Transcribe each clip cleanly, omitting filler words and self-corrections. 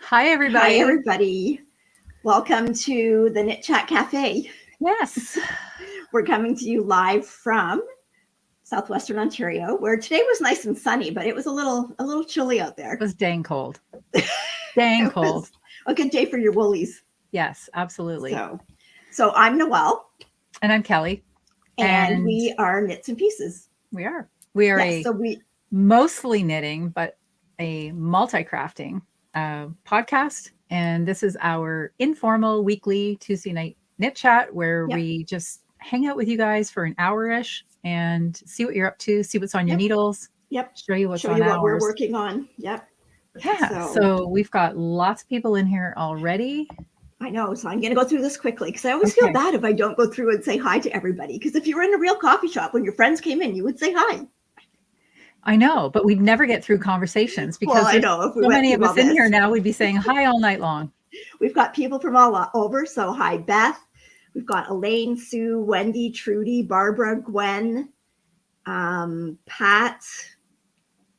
Hi, everybody. Hi, everybody. Welcome to the KnitChat Café. Yes. We're coming to you live from southwestern Ontario, where today was nice and sunny, but it was a little chilly out there. It was dang cold. Dang cold. A good day for your woolies. Yes, absolutely. So I'm Noelle. And I'm Kelly. And we are Knits and Pieces. We are mostly knitting, but a multi-crafting podcast. And this is our informal weekly Tuesday night knit chat where we just hang out with you guys for an hour-ish and see what you're up to, see what's on your needles. Show you what we're working on. Yeah. So we've got lots of people in here already. I know. So I'm going to go through this quickly because I always feel bad if I don't go through and say hi to everybody. Because if you were in a real coffee shop, when your friends came in, you would say hi. I know, but we'd never get through conversations because I know. If we so many of us in here now, we'd be saying hi all night long. We've got people from all over. So hi, Beth. We've got Elaine, Sue, Wendy, Trudy, Barbara, Gwen, Pat,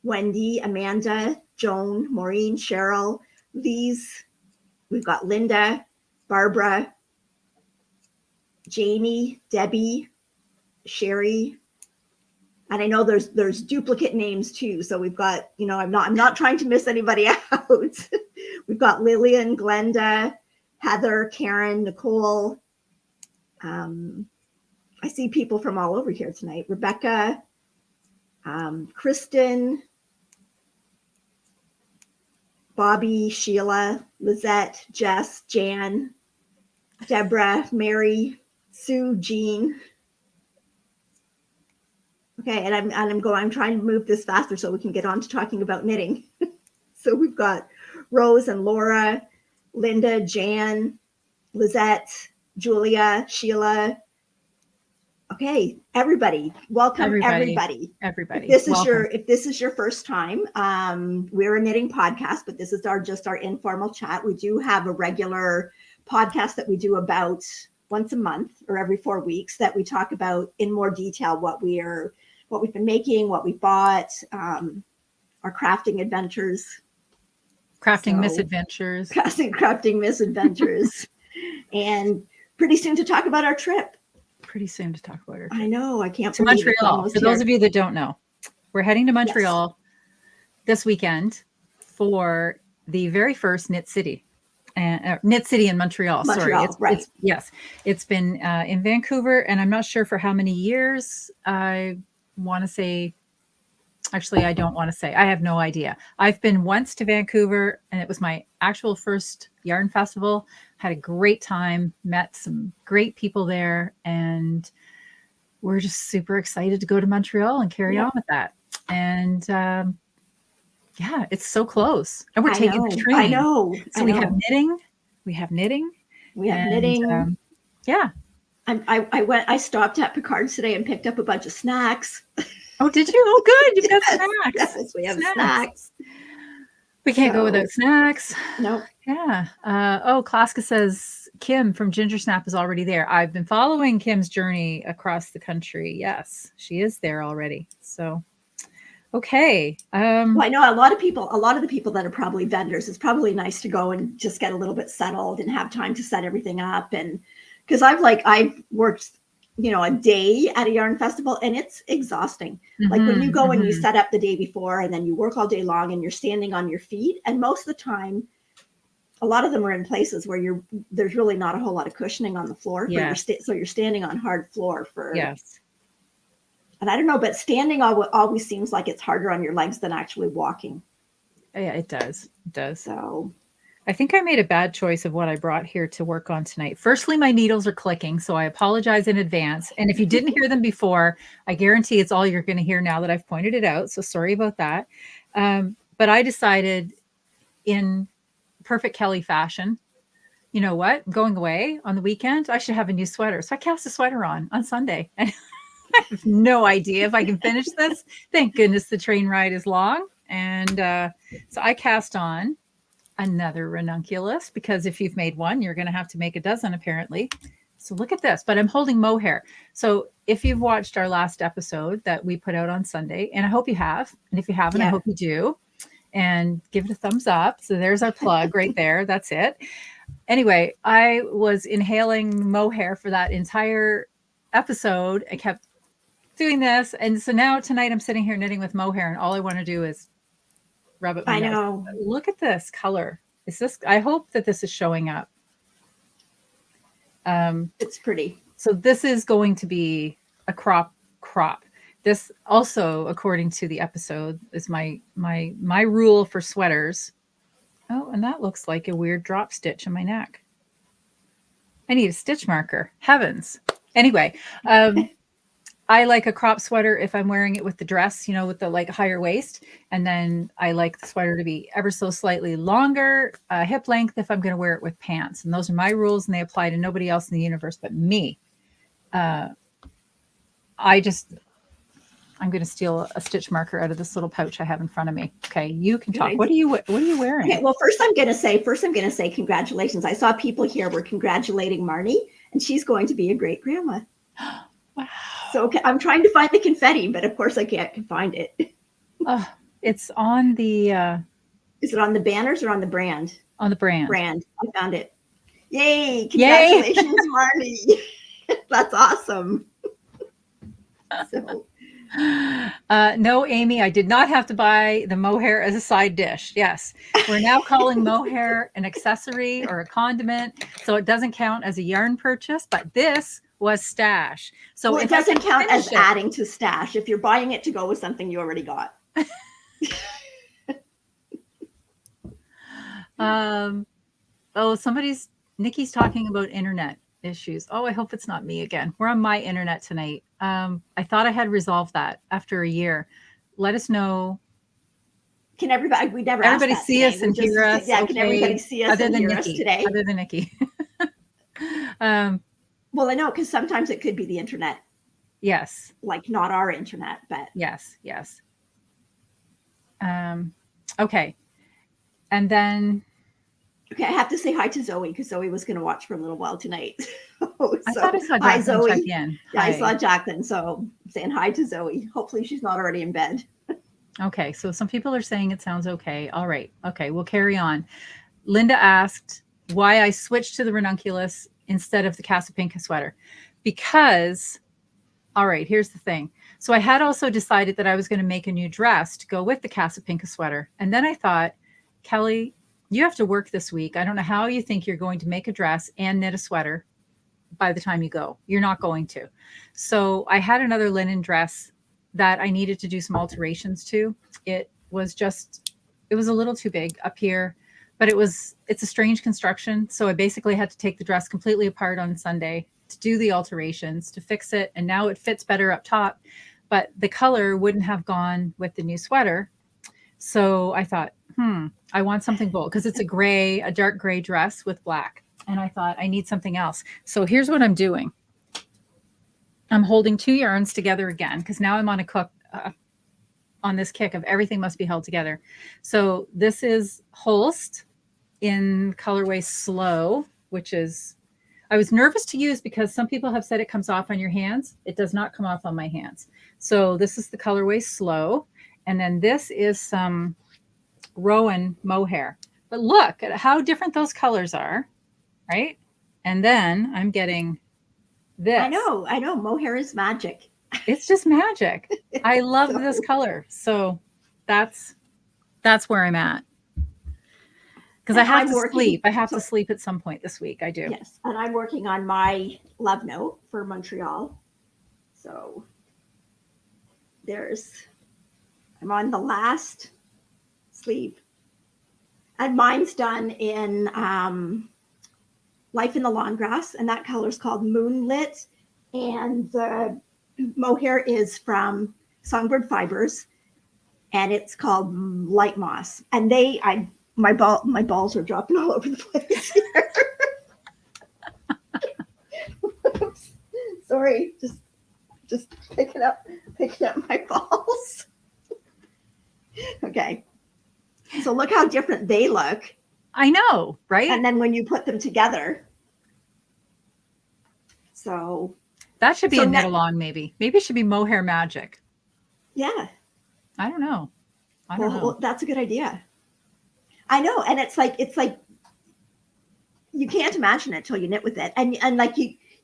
Wendy, Amanda, Joan, Maureen, Cheryl, Lise. We've got Linda, Barbara, Janie, Debbie, Sherry. And I know there's duplicate names too. So we've got, I'm not trying to miss anybody out. We've got Lillian, Glenda, Heather, Karen, Nicole. I see people from all over here tonight. Rebecca, Kristen, Bobby, Sheila, Lizette, Jess, Jan, Deborah, Mary, Sue, Jean. Okay, and I'm trying to move this faster so we can get on to talking about knitting. So we've got Rose and Laura, Linda, Jan, Lizette, Julia, Sheila. Okay, everybody, welcome everybody. If this is your first time, we're a knitting podcast, but this is just our informal chat. We do have a regular podcast that we do about once a month or every 4 weeks that we talk about in more detail what we've been making, what we bought, our crafting adventures. Misadventures. Crafting misadventures. And pretty soon to talk about our trip. I know. I can't believe Montreal. For those of you that don't know, we're heading to Montreal this weekend for the very first Knit City. Knit City in Montreal. It's been in Vancouver, and I'm not sure for how many years. I want to say, actually, I don't want to say. I have no idea. I've been once to Vancouver, and it was my actual first yarn festival. Had a great time, met some great people there, and we're just super excited to go to Montreal and carry on with that. And it's so close. And we're taking the train. I know. So we have knitting. We have knitting. I stopped at Picard's today and picked up a bunch of snacks. Oh, did you? Oh, good. You've got snacks. Yes, we have snacks. We can't go without snacks. No. Yeah. Klaska says Kim from Ginger Snap is already there. I've been following Kim's journey across the country. Yes, she is there already. So, okay. Well, I know a lot of the people that are probably vendors, it's probably nice to go and just get a little bit settled and have time to set everything up. And because I've worked, a day at a yarn festival, and it's exhausting. Like when you go and you set up the day before and then you work all day long and you're standing on your feet. And most of the time, a lot of them are in places where there's really not a whole lot of cushioning on the floor. So you're standing on hard floor for. Yes. And I don't know, but standing always seems like it's harder on your legs than actually walking. Yeah, it does. It does. So I think I made a bad choice of what I brought here to work on tonight. Firstly, my needles are clicking, so I apologize in advance. And if you didn't hear them before, I guarantee it's all you're going to hear now that I've pointed it out. So sorry about that. But I decided in perfect Kelly fashion, you know what? I'm going away on the weekend. I should have a new sweater. So I cast a sweater on Sunday. And I have no idea if I can finish this. Thank goodness the train ride is long. And so I cast on another ranunculus, because if you've made one, you're going to have to make a dozen, apparently. So look at this, but I'm holding mohair. So if you've watched our last episode that we put out on Sunday, and I hope you have, and if you haven't, I hope you do. and give it a thumbs up. So there's our plug right there. That's it. Anyway, I was inhaling mohair for that entire episode. I kept doing this. And so now tonight I'm sitting here knitting with mohair, and all I want to do is rub it. I know. Look at this color. Is this? I hope that this is showing up. It's pretty. So this is going to be a crop. This also, according to the episode, is my rule for sweaters. Oh, and that looks like a weird drop stitch in my neck. I need a stitch marker. Heavens. Anyway, I like a crop sweater if I'm wearing it with the dress, with the like higher waist. And then I like the sweater to be ever so slightly longer, hip length if I'm going to wear it with pants. And those are my rules, and they apply to nobody else in the universe but me. I'm going to steal a stitch marker out of this little pouch I have in front of me. Okay, you can talk. What are you wearing? Okay, well, first I'm going to say congratulations. I saw people here were congratulating Marnie, and she's going to be a great grandma. Wow. So I'm trying to find the confetti, but of course I can't find it. It's on the... Is it on the banners or on the brand? On the brand. Brand. I found it. Yay. Congratulations, Marnie. That's awesome. So... no, Amy, I did not have to buy the mohair as a side dish. Yes, we're now calling mohair an accessory or a condiment, so it doesn't count as a yarn purchase, but this was stash. So it doesn't count as adding to stash if you're buying it to go with something you already got. Nikki's talking about internet issues. Oh, I hope it's not me again. We're on my internet tonight. I thought I had resolved that after a year. Let us know. Can everybody? We never. Everybody see us and hear us. Yeah. Okay. Can everybody see us and hear us today? Other than Nikki. Well, I know, because sometimes it could be the internet. Yes. Like not our internet, but yes. Okay. And then. Okay, I have to say hi to Zoe because Zoe was going to watch for a little while tonight. I thought I saw Jacqueline. Hi, Zoe. Check in. Yeah, I saw Jacqueline, so I'm saying hi to Zoe. Hopefully she's not already in bed. Okay, so some people are saying it sounds okay. All right. Okay, we'll carry on. Linda asked why I switched to the ranunculus instead of the Casapinka sweater. Because, all right, here's the thing. So I had also decided that I was going to make a new dress to go with the Casapinka sweater. And then I thought, Kelly, you have to work this week. I don't know how you think you're going to make a dress and knit a sweater by the time you go. You're not going to. So I had another linen dress that I needed to do some alterations to. It was a little too big up here, but it's a strange construction. So I basically had to take the dress completely apart on Sunday to do the alterations, to fix it. And now it fits better up top, but the color wouldn't have gone with the new sweater. So I thought, I want something bold because it's a dark gray dress with black. And I thought I need something else. So here's what I'm doing. I'm holding two yarns together again because now I'm on this kick of everything must be held together. So this is Holst in colorway Slow, which is, I was nervous to use because some people have said it comes off on your hands. It does not come off on my hands. So this is the colorway Slow. And then this is some Rowan mohair. But look at how different those colors are, right? And then I'm getting this. I know. Mohair is magic. It's just magic. I love this color. So that's where I'm at. Because I have to sleep. I have to sleep at some point this week. I do. Yes. And I'm working on my love note for Montreal. So I'm on the last sleeve. And mine's done in Life in the Long Grass, and that color is called Moonlit. And the mohair is from Songbird Fibers, and it's called Light Moss. And my balls are dropping all over the place here. Sorry, just picking up my balls. Okay. So look how different they look. I know, right? And then when you put them together. So that should be a knit along, maybe. Maybe it should be mohair magic. Yeah. I don't know. That's a good idea. I know. And it's like you can't imagine it till you knit with it. And like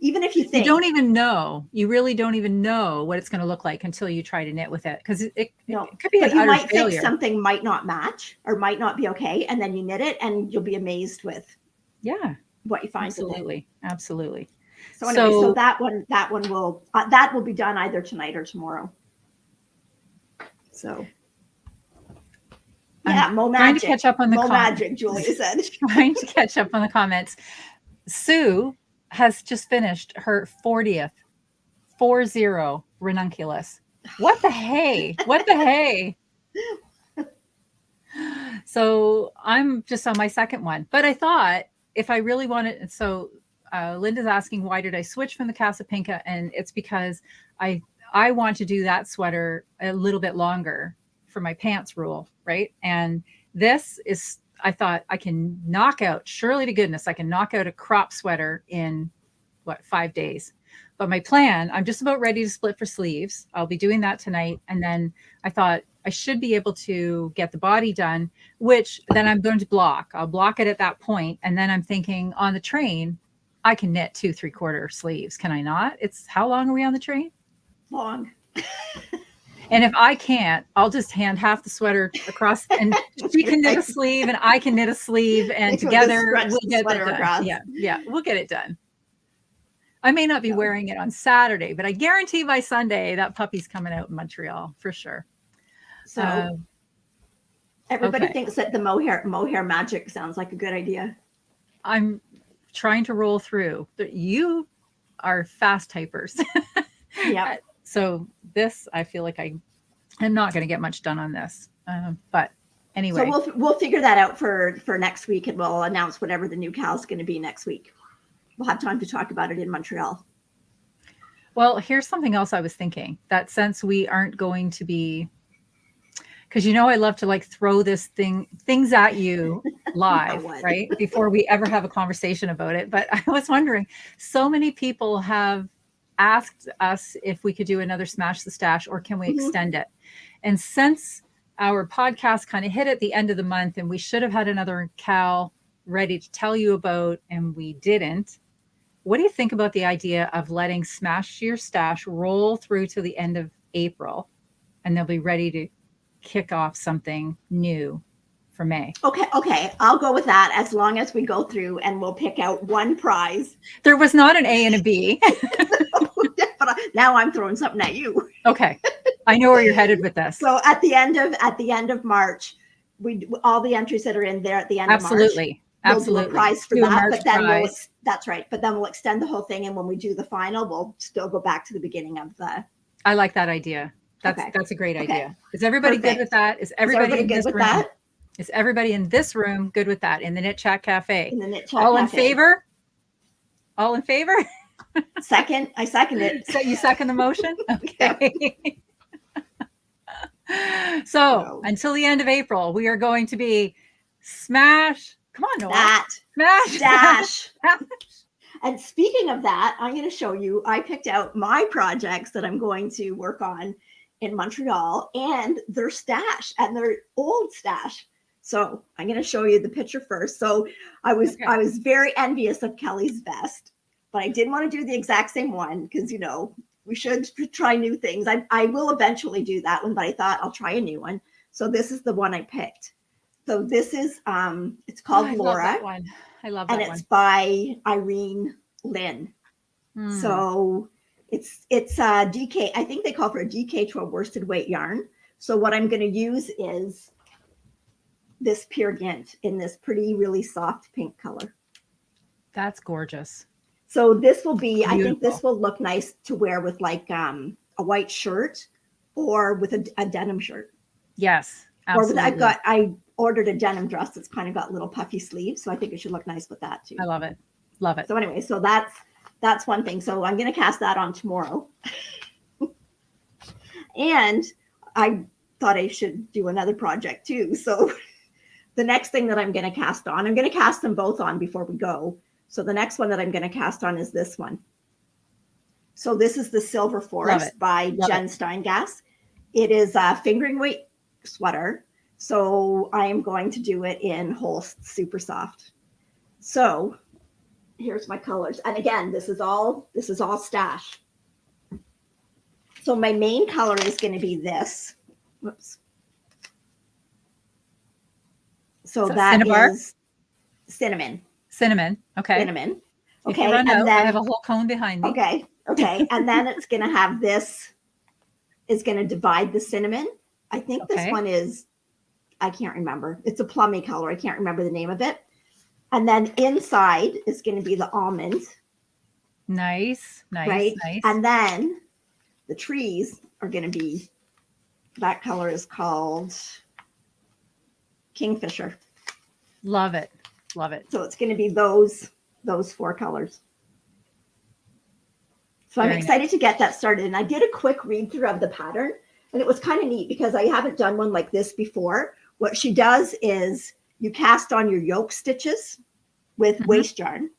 even if you think you don't even know, you really don't even know what it's going to look like until you try to knit with it. Because it could be but an you utter might failure. think something might not match or might not be okay. And then you knit it and you'll be amazed with what you find. Absolutely. Absolutely. So anyway, so that one will be done either tonight or tomorrow. So yeah, I'm trying to catch up on the comments. Magic, Julia said. Trying to catch up on the comments. Sue has just finished her 40th 40 ranunculus. What the hey? What the hey? So I'm just on my second one. But I thought if I really wanted, so Linda's asking, why did I switch from the Casapinka? And it's because I want to do that sweater a little bit longer for my pants rule, right? And this is, I thought I can knock out, surely to goodness, I can knock out a crop sweater in 5 days. But my plan, I'm just about ready to split for sleeves. I'll be doing that tonight. And then I thought I should be able to get the body done, which then I'm going to block. I'll block it at that point. And then I'm thinking on the train, I can knit 2 3/4 sleeves. Can I not? It's how long are we on the train? Long. And if I can't, I'll just hand half the sweater across and she can knit a sleeve and I can knit a sleeve and together we'll get it done. Across. Yeah, we'll get it done. I may not be wearing it on Saturday, but I guarantee by Sunday that puppy's coming out in Montreal for sure. So everybody thinks that the mohair magic sounds like a good idea. I'm trying to roll through. You are fast typers. Yeah. So this, I feel like I'm not going to get much done on this. But anyway. So we'll figure that out for next week, and we'll announce whatever the new cal is going to be next week. We'll have time to talk about it in Montreal. Well, here's something else I was thinking, that since we aren't going to be, because I love to like throw things at you live, right? Before we ever have a conversation about it. But I was wondering, so many people have asked us if we could do another Smash the Stash or can we extend it? And since our podcast kind of hit at the end of the month and we should have had another cal ready to tell you about and we didn't, what do you think about the idea of letting Smash Your Stash roll through to the end of April and they'll be ready to kick off something new for May? Okay. I'll go with that as long as we go through and we'll pick out one prize. There was not an A and a B. But now I'm throwing something at you. Okay. I know where you're headed with this. So at the end of March, all the entries that are in there at the end of March. Absolutely. We'll do a prize for that, but then that's right. But then we'll extend the whole thing, and when we do the final, we'll still go back to the beginning of the. I like that idea. That's a great idea. Is everybody good with that? Is everybody in this room? Is everybody in this room good with that? In the KnitChat Café. In the KnitChat All Café. in favor? All in favor? Second. I second it. So you second the motion? Okay. So until the end of April, we are going to be smash. Come on, Noelle. Smash dash. And speaking of that, I'm going to show you, I picked out my projects that I'm going to work on in Montreal and their stash and their old stash. So I'm going to show you the picture first. So I was very envious of Kelly's vest, but I didn't want to do the exact same one because, we should try new things. I will eventually do that one, but I thought I'll try a new one. So this is the one I picked. So this is, it's called Laura. Love that one. I love that one. And it's by Irene Lynn. So it's DK. I think they call for a DK to a worsted weight yarn. So what I'm going to use is this Peer Gynt in this pretty, really soft pink color. That's gorgeous. So this will be, Beautiful. I think this will look nice to wear with like a white shirt or with a denim shirt. Yes, absolutely. Or I ordered a denim dress that's kind of got little puffy sleeves. So I think it should look nice with that too. I love it. Love it. So anyway, so that's one thing. So I'm going to cast that on tomorrow. And I thought I should do another project too. So the next thing that I'm going to cast on, I'm going to cast them both on before we go. So the next one that I'm going to cast on is this one. So this is the Silver Forest by Jen Steingass. It is a fingering weight sweater. So I am going to do it in Holst Super Soft. So here's my colors. And again, this is all stash. So my main color is going to be this. Whoops. So that cinnabar? is cinnamon. Cinnamon. Okay. Cinnamon. If Okay. you run And out, then I have a whole cone behind me. Okay. Okay. And then it's going to have this, is going to divide the cinnamon. I think this one is, I can't remember. It's a plummy color. I can't remember the name of it. And then inside is going to be the almond. Nice. Nice. Right. Nice. And then the trees are going to be, that color is called Kingfisher. Love it. Love it. So it's going to be those 4 colors. So I'm excited to get that started. And I did a quick read through of the pattern, and it was kind of neat because I haven't done one like this before. What she does is you cast on your yoke stitches with waste yarn,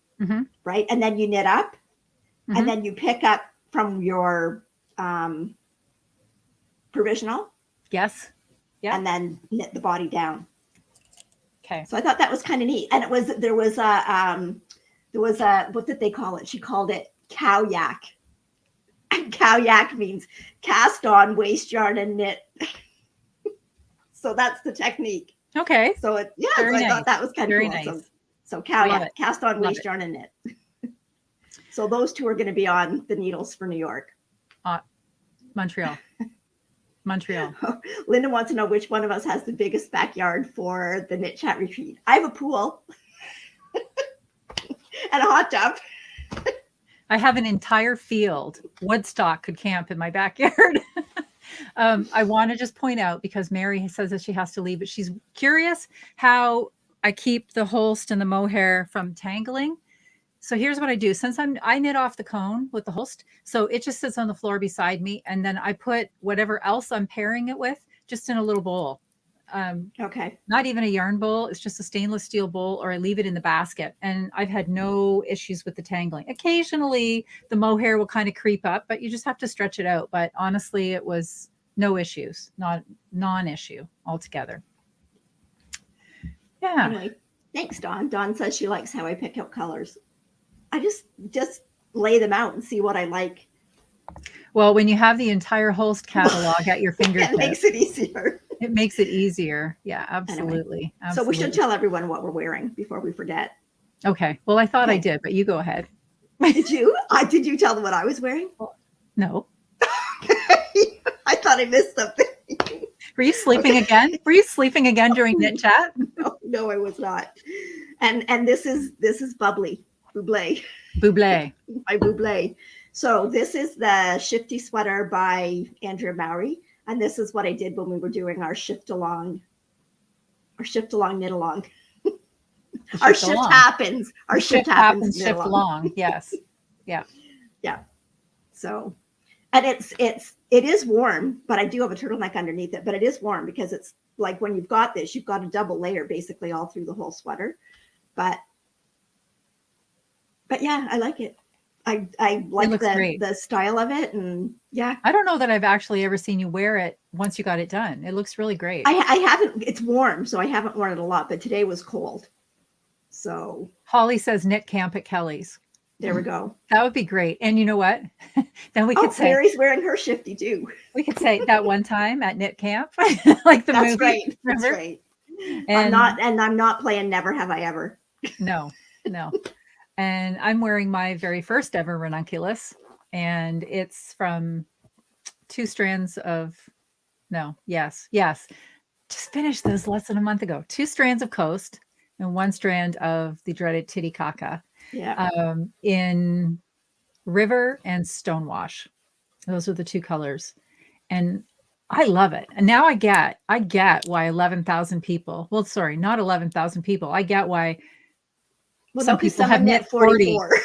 right? And then you knit up, and then you pick up from your provisional. Yes. Yeah. And then knit the body down. Okay. So I thought that was kind of neat. And there was a what did they call it? She called it cow yak. And cow yak means cast on, waste yarn, and knit. So that's the technique. Okay. So I thought that was kind of cool. Nice. So cow yak, cast on, waste yarn, and knit. So those 2 are going to be on the needles for New York. Montreal. Linda wants to know which one of us has the biggest backyard for the KnitChat retreat. I have a pool and a hot tub. I have an entire field. Woodstock could camp in my backyard. I want to just point out, because Mary says that she has to leave, but she's curious how I keep the Holst and the mohair from tangling. So here's what I do. Since I knit off the cone with the Holst, so it just sits on the floor beside me, and then I put whatever else I'm pairing it with just in a little bowl. Okay. Not even a yarn bowl. It's just a stainless steel bowl, or I leave it in the basket, and I've had no issues with the tangling. Occasionally the mohair will kind of creep up, but you just have to stretch it out. But honestly, it was no issues, non-issue altogether. Yeah. Anyway, thanks, Dawn. Dawn says she likes how I pick out colors. I just lay them out and see what I like. Well, when you have the entire Holst catalog at your fingertips, it makes it easier. It makes it easier. Yeah, absolutely. Anyway, so we should tell everyone what we're wearing before we forget. Okay. Well, I thought I did, but you go ahead. Did you? Did you tell them what I was wearing? No. I thought I missed something. Were you sleeping again? Were you sleeping again during KnitChat? No, I was not. And this is bubbly. Buble. My buble. So this is the Shifty Sweater by Andrea Mowry. And this is what I did when we were doing our shift along, knit along. Our shift happens. Our shift happens. Shift along. Yes. Yeah. Yeah. So, and it is warm, but I do have a turtleneck underneath it, but it is warm because it's like when you've got this, you've got a double layer basically all through the whole sweater. But yeah, I like it. I like the style of it, and yeah. I don't know that I've actually ever seen you wear it once you got it done. It looks really great. I haven't. It's warm, so I haven't worn it a lot. But today was cold, so. Holly says knit camp at Kelly's. There we go. That would be great. And you know what? Then we could say Mary's wearing her shifty too. We could say that one time at knit camp, like the That's movie. Right. Remember? That's right. And I'm not playing Never Have I Ever. No. And I'm wearing my very first ever ranunculus, and it's from just finished this less than a month ago. 2 strands of Coast and 1 strand of the dreaded Titicaca. Yeah. In River and Stonewash. Those are the 2 colors. And I love it. And now I get why 11,000 people, well, sorry, not 11,000 people. I get why some people have knit 40 or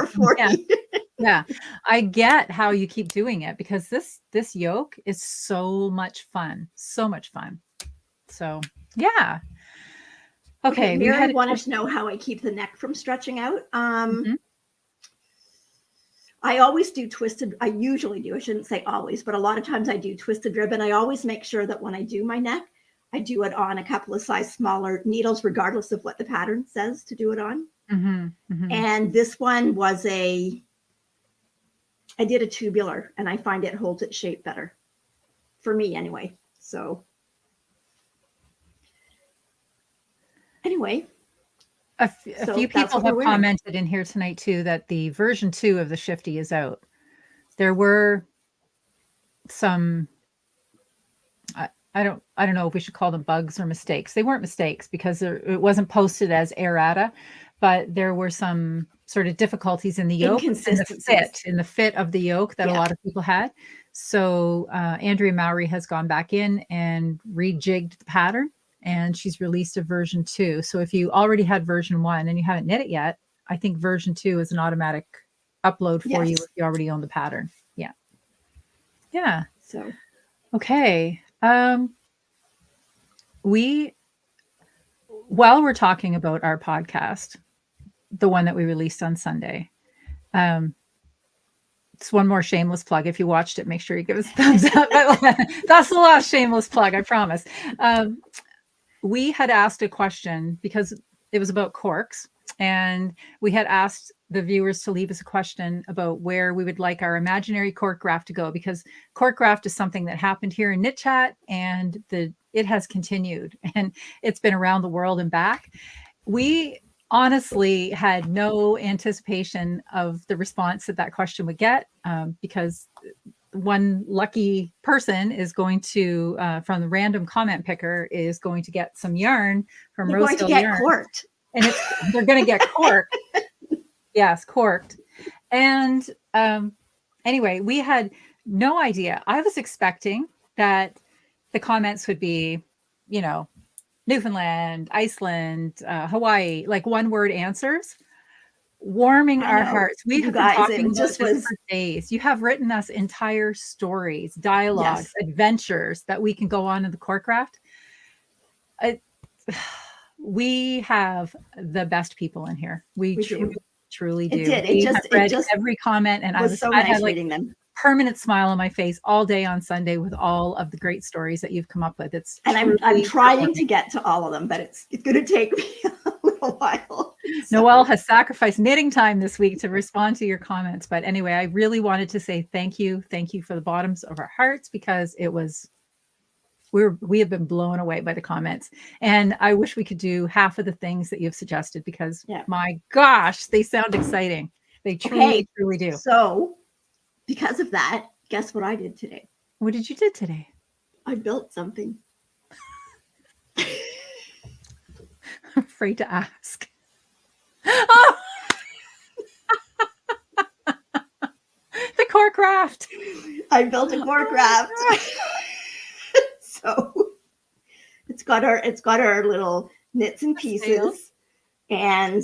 40. Yeah. I get how you keep doing it, because this yoke is so much fun. So yeah. Okay. Mary wanted to know how I keep the neck from stretching out. I always do I usually do, I shouldn't say always, but a lot of times I do twisted ribbon. I always make sure that when I do my neck, I do it on a couple of size smaller needles, regardless of what the pattern says to do it on. And this one was I did a tubular, and I find it holds its shape better for me anyway. So anyway. A few people have commented in here tonight too that the version 2 of the Shifty is out. There were some, I don't know if we should call them bugs or mistakes. They weren't mistakes because it wasn't posted as errata, but there were some sort of difficulties in the yoke and the fit of the yoke that a lot of people had. So Andrea Mowry has gone back in and rejigged the pattern, and she's released a version 2. So if you already had version 1 and you haven't knit it yet, I think version 2 is an automatic upload for you if you already own the pattern. Yeah. So okay. While we're talking about our podcast, the one that we released on Sunday, it's one more shameless plug. If you watched it, make sure you give us a thumbs up. That's the last shameless plug, I promise. We had asked a question because it was about corks, and we had asked the viewers to leave us a question about where we would like our imaginary cork graft to go, because cork graft is something that happened here in KnitChat, and it has continued, and it's been around the world and back. We honestly had no anticipation of the response that question would get, because one lucky person is going to, from the random comment picker, is going to get some yarn from Roseville Yarn. Corked. And they're going to get corked. Yes, corked. And anyway, we had no idea. I was expecting that the comments would be, Newfoundland, Iceland, Hawaii, like one-word answers, warming our hearts. We have been talking about this for days. You have written us entire stories, dialogues, adventures that we can go on in the cork graft. We have the best people in here. We truly do. It just every comment, and I had reading them. Permanent smile on my face all day on Sunday with all of the great stories that you've come up with. I'm trying to get to all of them, but it's going to take me a little while. So. Noelle has sacrificed knitting time this week to respond to your comments. But anyway, I really wanted to say thank you. Thank you for the bottoms of our hearts, because we have been blown away by the comments, and I wish we could do half of the things that you've suggested, because my gosh, they sound exciting. They truly do. So because of that, guess what I did today? What did you do today? I built something. I'm afraid to ask. Oh! The cork graft. I built a cork graft. So it's got our little knits and pieces, and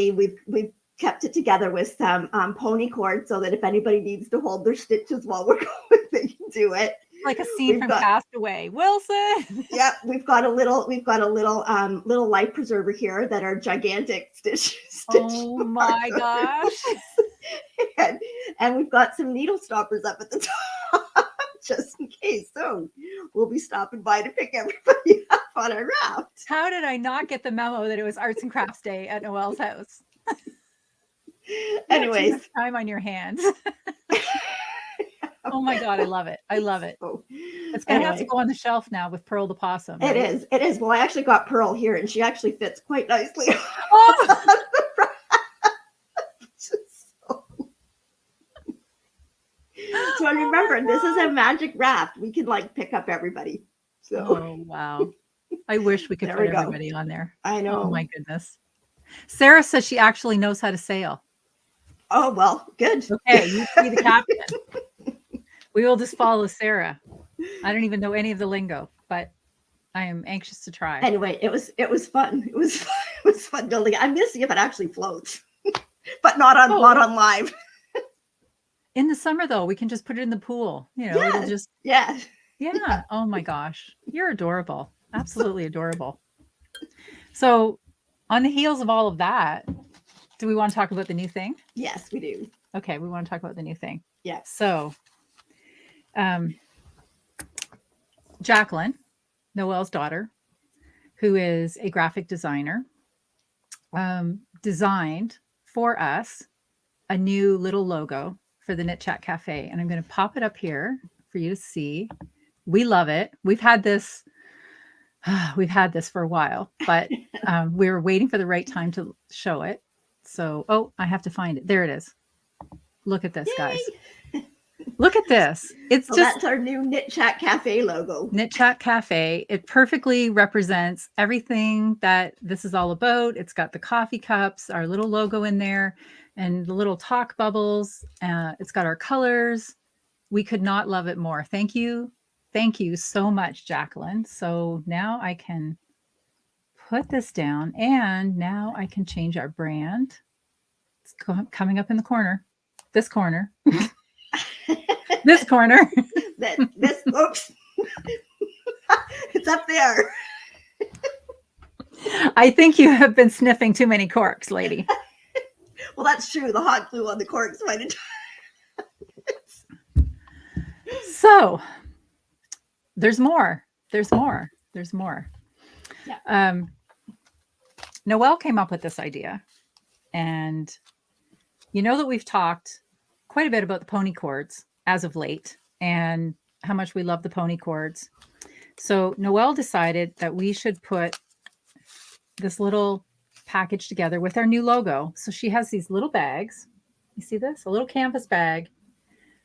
we've kept it together with some pony cord, so that if anybody needs to hold their stitches while we're going, they can do it. Like a scene from Castaway. Wilson. Yep, we've got a little life preserver here that are gigantic stitches. Oh my gosh. and we've got some needle stoppers up at the top, just in case. So we'll be stopping by to pick everybody up on our raft. How did I not get the memo that it was Arts and Crafts Day at Noelle's house? Anyways, time on your hands. Oh my God, I love it. I love it. It's going to have to go on the shelf now with Pearl the Possum. Right? It is. Well, I actually got Pearl here, and she actually fits quite nicely. Oh. So remember, this is a magic raft. We can pick up everybody. So. Oh, wow. I wish we could put everybody on there. I know. Oh my goodness. Sarah says she actually knows how to sail. Oh, well, good. Okay, you be the captain. We will just follow Sarah. I don't even know any of the lingo, but I am anxious to try. Anyway, it was fun. It was fun building it. I'm gonna see if it actually floats, but not on live. In the summer, though, we can just put it in the pool. It'll just yeah. Oh my gosh, you're adorable. Absolutely adorable. So, on the heels of all of that, do we want to talk about the new thing? Yes, we do. Okay, we want to talk about the new thing. Yes. So, Jacqueline, Noelle's daughter, who is a graphic designer, designed for us a new little logo for the KnitChat Cafe. And I'm going to pop it up here for you to see. We love it. We've had this for a while, but we were waiting for the right time to show it. So, oh, I have to find it. There it is. Look at this, Yay! guys. Look at this. It's just that's our new KnitChat Cafe logo. KnitChat Cafe. It perfectly represents everything that this is all about. It's got the coffee cups, our little logo in there, and the little talk bubbles. It's got our colors. We could not love it more. Thank you. Thank you so much, Jacqueline. So now I can put this down, and now I can change our brand. It's coming up in the corner. This corner. This corner. Oops. It's up there. I think you have been sniffing too many corks, lady. Well, that's true. The hot glue on the corks might have. So there's more. Yeah. Noelle came up with this idea, and you know that we've talked quite a bit about the pony cords as of late and how much we love the pony cords. So Noelle decided that we should put this little package together with our new logo. So she has these little bags. You see this? A little canvas bag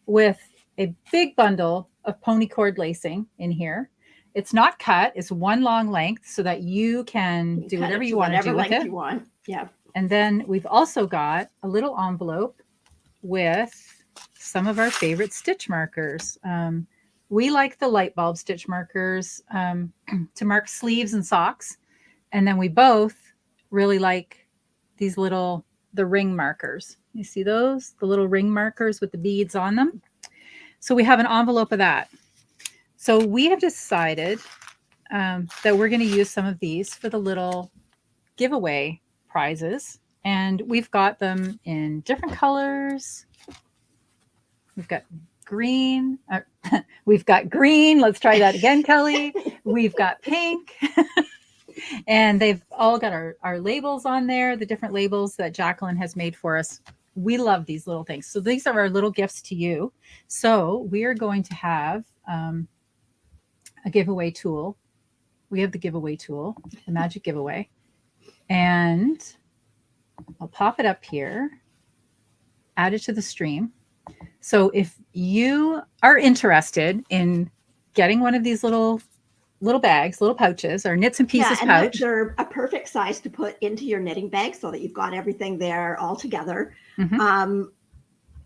with a big bundle of pony cord lacing in here. It's not cut. It's one long length so that you can do whatever you want to do with it. You want. Yeah. And then we've also got a little envelope with some of our favorite stitch markers. We like the light bulb stitch markers to mark sleeves and socks. And then we both really like these the ring markers. You see those? The little ring markers with the beads on them. So we have an envelope of that. So we have decided that we're going to use some of these for the little giveaway prizes. And we've got them in different colors. We've got green. We've got green. Let's try that again, Kelly. We've got pink. And they've all got our labels on there, the different labels that Jacqueline has made for us. We love these little things. So these are our little gifts to you. So we are going to have a giveaway tool. We have the giveaway tool, the magic giveaway. And I'll pop it up here, add it to the stream. So if you are interested in getting one of these little bags, little pouches, or knits and pieces pouch. They're a perfect size to put into your knitting bag so that you've got everything there all together. Mm-hmm.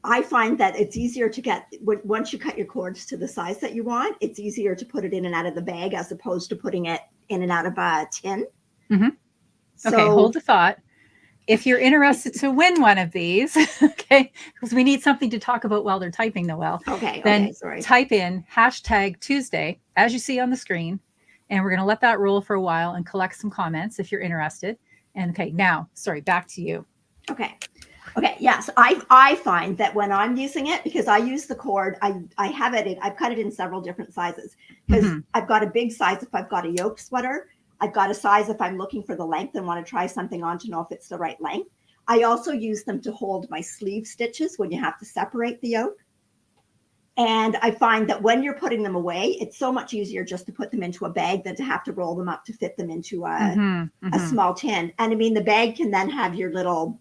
I find that it's easier to get, once you cut your cords to the size that you want, it's easier to put it in and out of the bag as opposed to putting it in and out of a tin. Mm-hmm. So, okay, hold the thought. If you're interested to win one of these, okay, because we need something to talk about while they're typing, Noelle. Then type in #Tuesday, as you see on the screen, and we're going to let that roll for a while and collect some comments if you're interested. And okay, now, back to you. Okay, yes, I find that when I'm using it, because I use the cord, I have it, I've cut it in several different sizes, because I've got a big size if I've got a yoke sweater. I've got a size if I'm looking for the length and want to try something on to know if it's the right length. I also use them to hold my sleeve stitches when you have to separate the yoke. And I find that when you're putting them away, it's so much easier just to put them into a bag than to have to roll them up to fit them into a small tin. And I mean, the bag can then have your little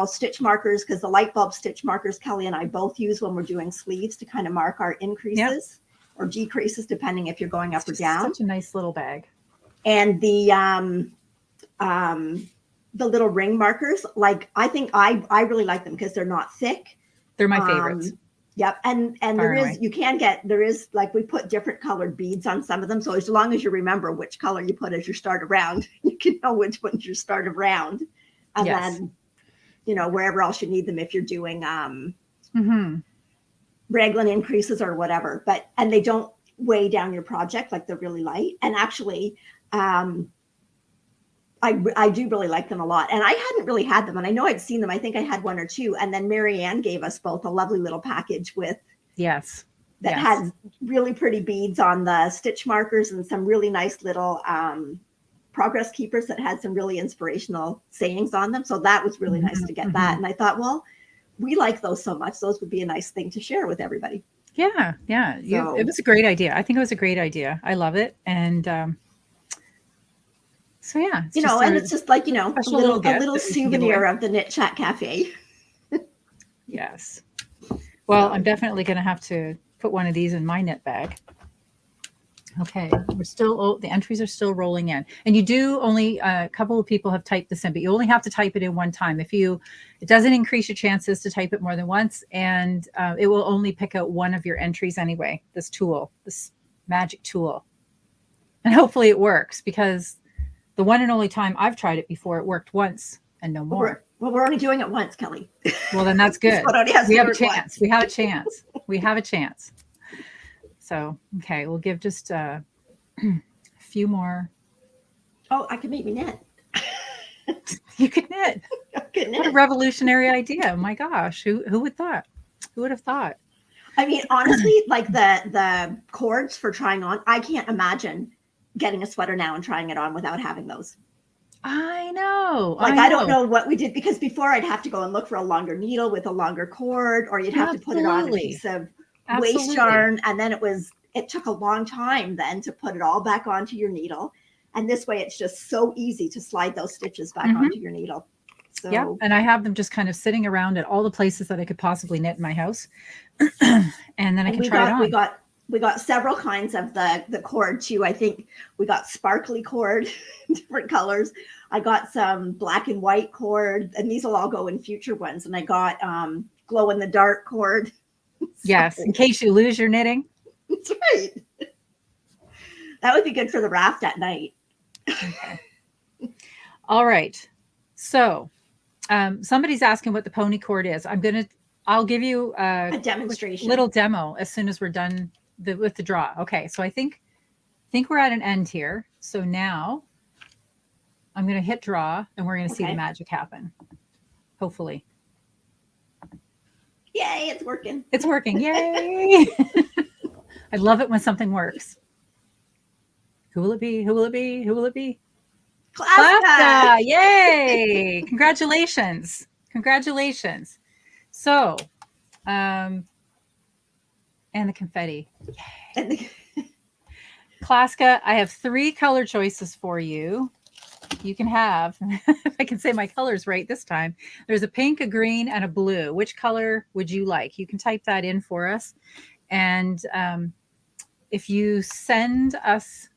stitch markers, because the light bulb stitch markers Kelly and I both use when we're doing sleeves to kind of mark our increases or decreases, depending if you're going up or down. Such a nice little bag. And the little ring markers, like I think I really like them because they're not thick. They're my favorites. Yep. And there is like, we put different colored beads on some of them. So as long as you remember which color you put as your start around, you can know which one's your start around. And then, wherever else you need them, if you're doing raglan increases or whatever, and they don't weigh down your project, like they're really light. And actually, I do really like them a lot. And I hadn't really had them, and I know I'd seen them. I think I had one or two. And then Marianne gave us both a lovely little package with that Yes. had really pretty beads on the stitch markers and some really nice little progress keepers that had some really inspirational sayings on them. So that was really nice to get that. And I thought, well, we like those so much. Those would be a nice thing to share with everybody. Yeah. Yeah. So, it was a great idea. I think it was a great idea. I love it. And so, yeah. you know, and it's just like, you know, a little souvenir of the KnitChat Cafe. Yes. Well, I'm definitely going to have to put one of these in my knit bag. Okay, we're still, the entries are still rolling in. And you do only, a couple of people have typed this in, but you only have to type it in one time. It doesn't increase your chances to type it more than once, and it will only pick out one of your entries anyway, this magic tool. And hopefully it works, because the one and only time I've tried it before, it worked once and no more. Well, we're only doing it once, Kelly. Well, then that's good. We have a chance. We have a chance. We have a chance. So, okay, we'll give just a few more. Oh, I could maybe knit. You could knit. What a revolutionary idea. Oh my gosh. Who would thought? Who would have thought? I mean, honestly, like the cords for trying on, I can't imagine getting a sweater now and trying it on without having those. I know. Like, I don't know what we did, because before I'd have to go and look for a longer needle with a longer cord, or you'd have to put it on a piece of waste yarn. And then it took a long time then to put it all back onto your needle. And this way it's just so easy to slide those stitches back onto your needle. So, yeah. And I have them just kind of sitting around at all the places that I could possibly knit in my house. And then I can try it on. We got several kinds of the cord too. I think we got sparkly cord, different colors. I got some black and white cord, and these will all go in future ones. And I got glow in the dark cord. Yes, in case you lose your knitting. That's right. That would be good for the raft at night. Okay. All right. So somebody's asking what the pony cord is. I'll give you a demonstration, little demo as soon as we're done with the draw. Okay. So I think we're at an end here. So now I'm going to hit draw, and we're going to see the magic happen. Hopefully. Yay, it's working. It's working. Yay. I love it when something works. Who will it be? Who will it be? Who will it be? Klaska! Yay! Congratulations. Congratulations. So, and the confetti. Yay. Klaska, I have 3 color choices for you. You can have, if I can say my colors right this time, there's a pink, a green, and a blue. Which color would you like? You can type that in for us. And if you send us,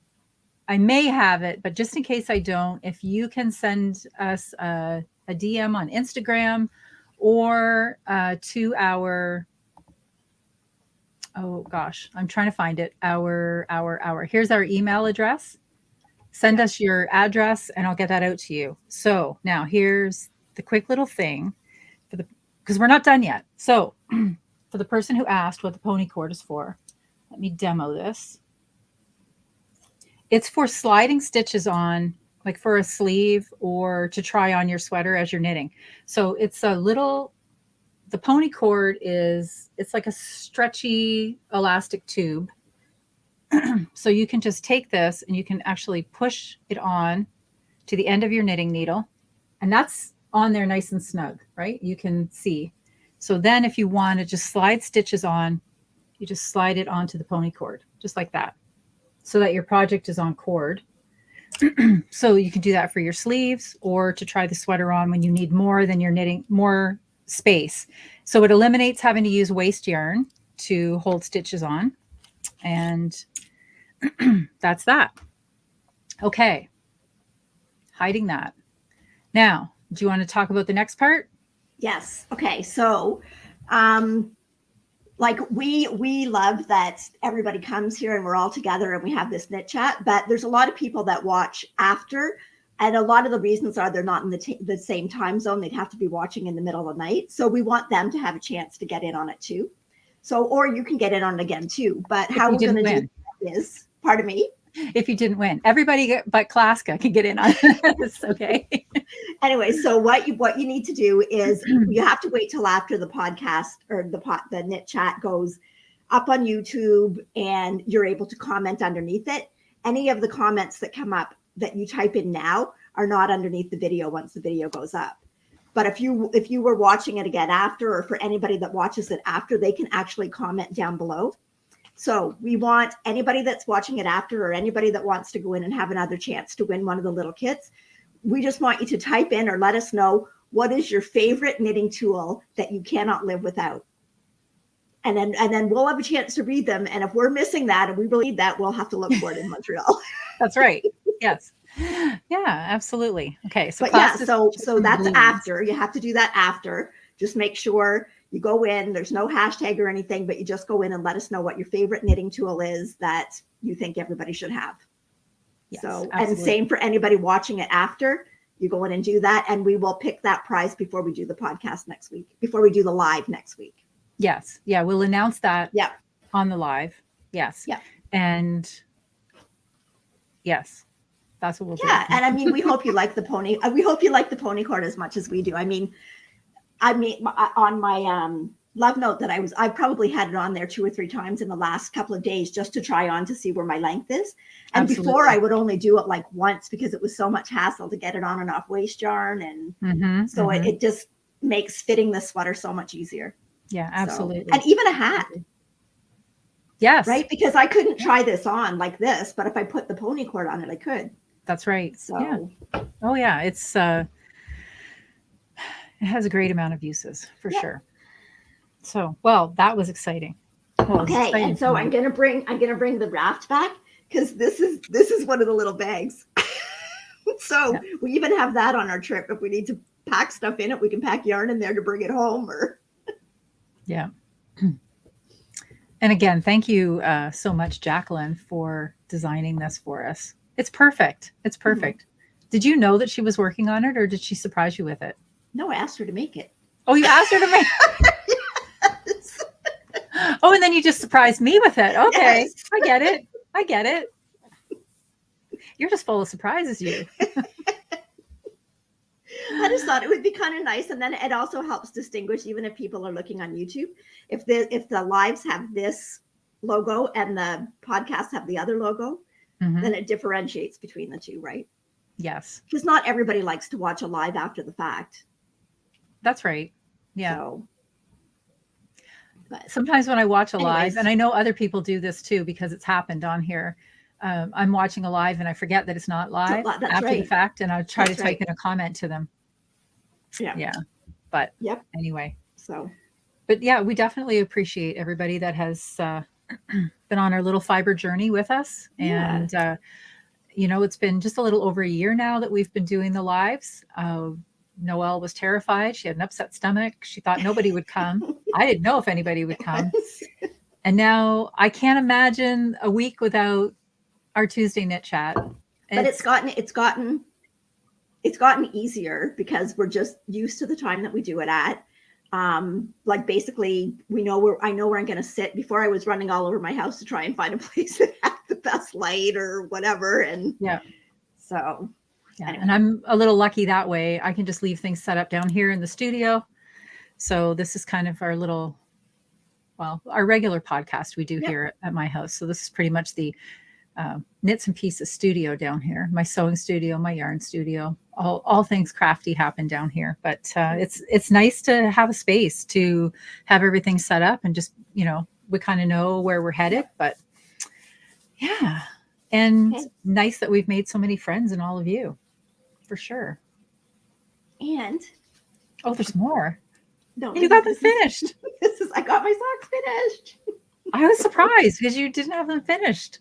I may have it, but just in case I don't, if you can send us a DM on Instagram or to our, oh gosh, I'm trying to find it. Here's our email address. Send us your address and I'll get that out to you. So now here's the quick little thing because we're not done yet. So for the person who asked what the pony cord is for, let me demo this. It's for sliding stitches on, like for a sleeve or to try on your sweater as you're knitting. So it's the pony cord it's like a stretchy elastic tube. So you can just take this and you can actually push it on to the end of your knitting needle. And that's on there nice and snug, right? You can see. So then if you want to just slide stitches on, you just slide it onto the pony cord, just like that, so that your project is on cord. So you can do that for your sleeves or to try the sweater on when you need more than you're knitting, more space. So it eliminates having to use waste yarn to hold stitches on. And that's that. Okay. Hiding that. Now, do you want to talk about the next part? Yes. Okay. So, like we love that everybody comes here and we're all together and we have this knit chat, but there's a lot of people that watch after, and a lot of the reasons are they're not in the same time zone. They'd have to be watching in the middle of the night. So we want them to have a chance to get in on it too. So, or you can get in on it again too, but how we're going to do it is, pardon me. If you didn't win, everybody but Klaska can get in on this. Okay. Anyway, so what you need to do is you have to wait till after the podcast or the knit chat goes up on YouTube and you're able to comment underneath it. Any of the comments that come up that you type in now are not underneath the video once the video goes up. But if you were watching it again after, or for anybody that watches it after, they can actually comment down below. So we want anybody that's watching it after, or anybody that wants to go in and have another chance to win one of the little kits, we just want you to type in or let us know, what is your favorite knitting tool that you cannot live without? And then we'll have a chance to read them. And if we're missing that and we really need that, we'll have to look for it in Montreal. That's right. Yes. Yeah, absolutely. Okay. So, but yeah, so that's after. You have to do that after. Just make sure you go in. There's no hashtag or anything, but you just go in and let us know what your favorite knitting tool is that you think everybody should have. Yes, so, absolutely. And same for anybody watching it after. You go in and do that, and we will pick that prize before we do the podcast next week, before we do the live next week. Yes. Yeah. We'll announce that on the live. Yes. Yeah. And yes, that's what we'll do. Yeah. And I mean, we hope you like the pony. We hope you like the pony cord as much as we do. I mean, on my love note that I probably had it on there 2 or 3 times in the last couple of days just to try on to see where my length is. And absolutely. Before I would only do it like once because it was so much hassle to get it on and off waist yarn. And so it just makes fitting the sweater so much easier. Yeah, absolutely. So, and even a hat. Yes. Right? Because I couldn't try this on like this, but if I put the pony cord on it, I could. That's right. So yeah. Oh yeah, it's it has a great amount of uses for sure. So, well, that was exciting. Well, okay, exciting, and so I'm gonna bring the raft back because this is one of the little bags. So we even have that on our trip. If we need to pack stuff in it, we can pack yarn in there to bring it home. Or yeah. And again, thank you so much, Jacqueline, for designing this for us. It's perfect. It's perfect. Did you know that she was working on it, or did she surprise you with it? No, I asked her to make it. Oh, you asked her to make it? Yes. Oh, and then you just surprised me with it. Okay. Yes. I get it. I get it. You're just full of surprises, you. I just thought it would be kind of nice. And then it also helps distinguish, even if people are looking on YouTube, if the lives have this logo and the podcasts have the other logo, then it differentiates between the two, right? Yes. Because not everybody likes to watch a live after the fact. That's right. Yeah. So, but sometimes when I watch a live, and I know other people do this too, because it's happened on here, I'm watching a live and I forget that it's not live after the fact, and I'll try to type in a comment to them. Yeah. But anyway. So, but yeah, we definitely appreciate everybody that has been on our little fiber journey with us. And, it's been just a little over a year now that we've been doing the lives. Noelle was terrified. She had an upset stomach. She thought nobody would come. I didn't know if anybody would come. And now I can't imagine a week without our Tuesday knit chat. But it's gotten easier because we're just used to the time that we do it at. Like basically I know where I'm going to sit. Before I was running all over my house to try and find a place that had the best light or whatever. And so anyway. And I'm a little lucky that way. I can just leave things set up down here in the studio. So this is kind of our regular podcast we do here at my house. So this is pretty much the Knits and Pieces studio down here, my sewing studio, my yarn studio, all things crafty happen down here. But it's nice to have a space to have everything set up and just, we kind of know where we're headed. But yeah, and nice that we've made so many friends in all of you, for sure. And there's more. No, you got them finished. I got my socks finished. I was surprised because you didn't have them finished.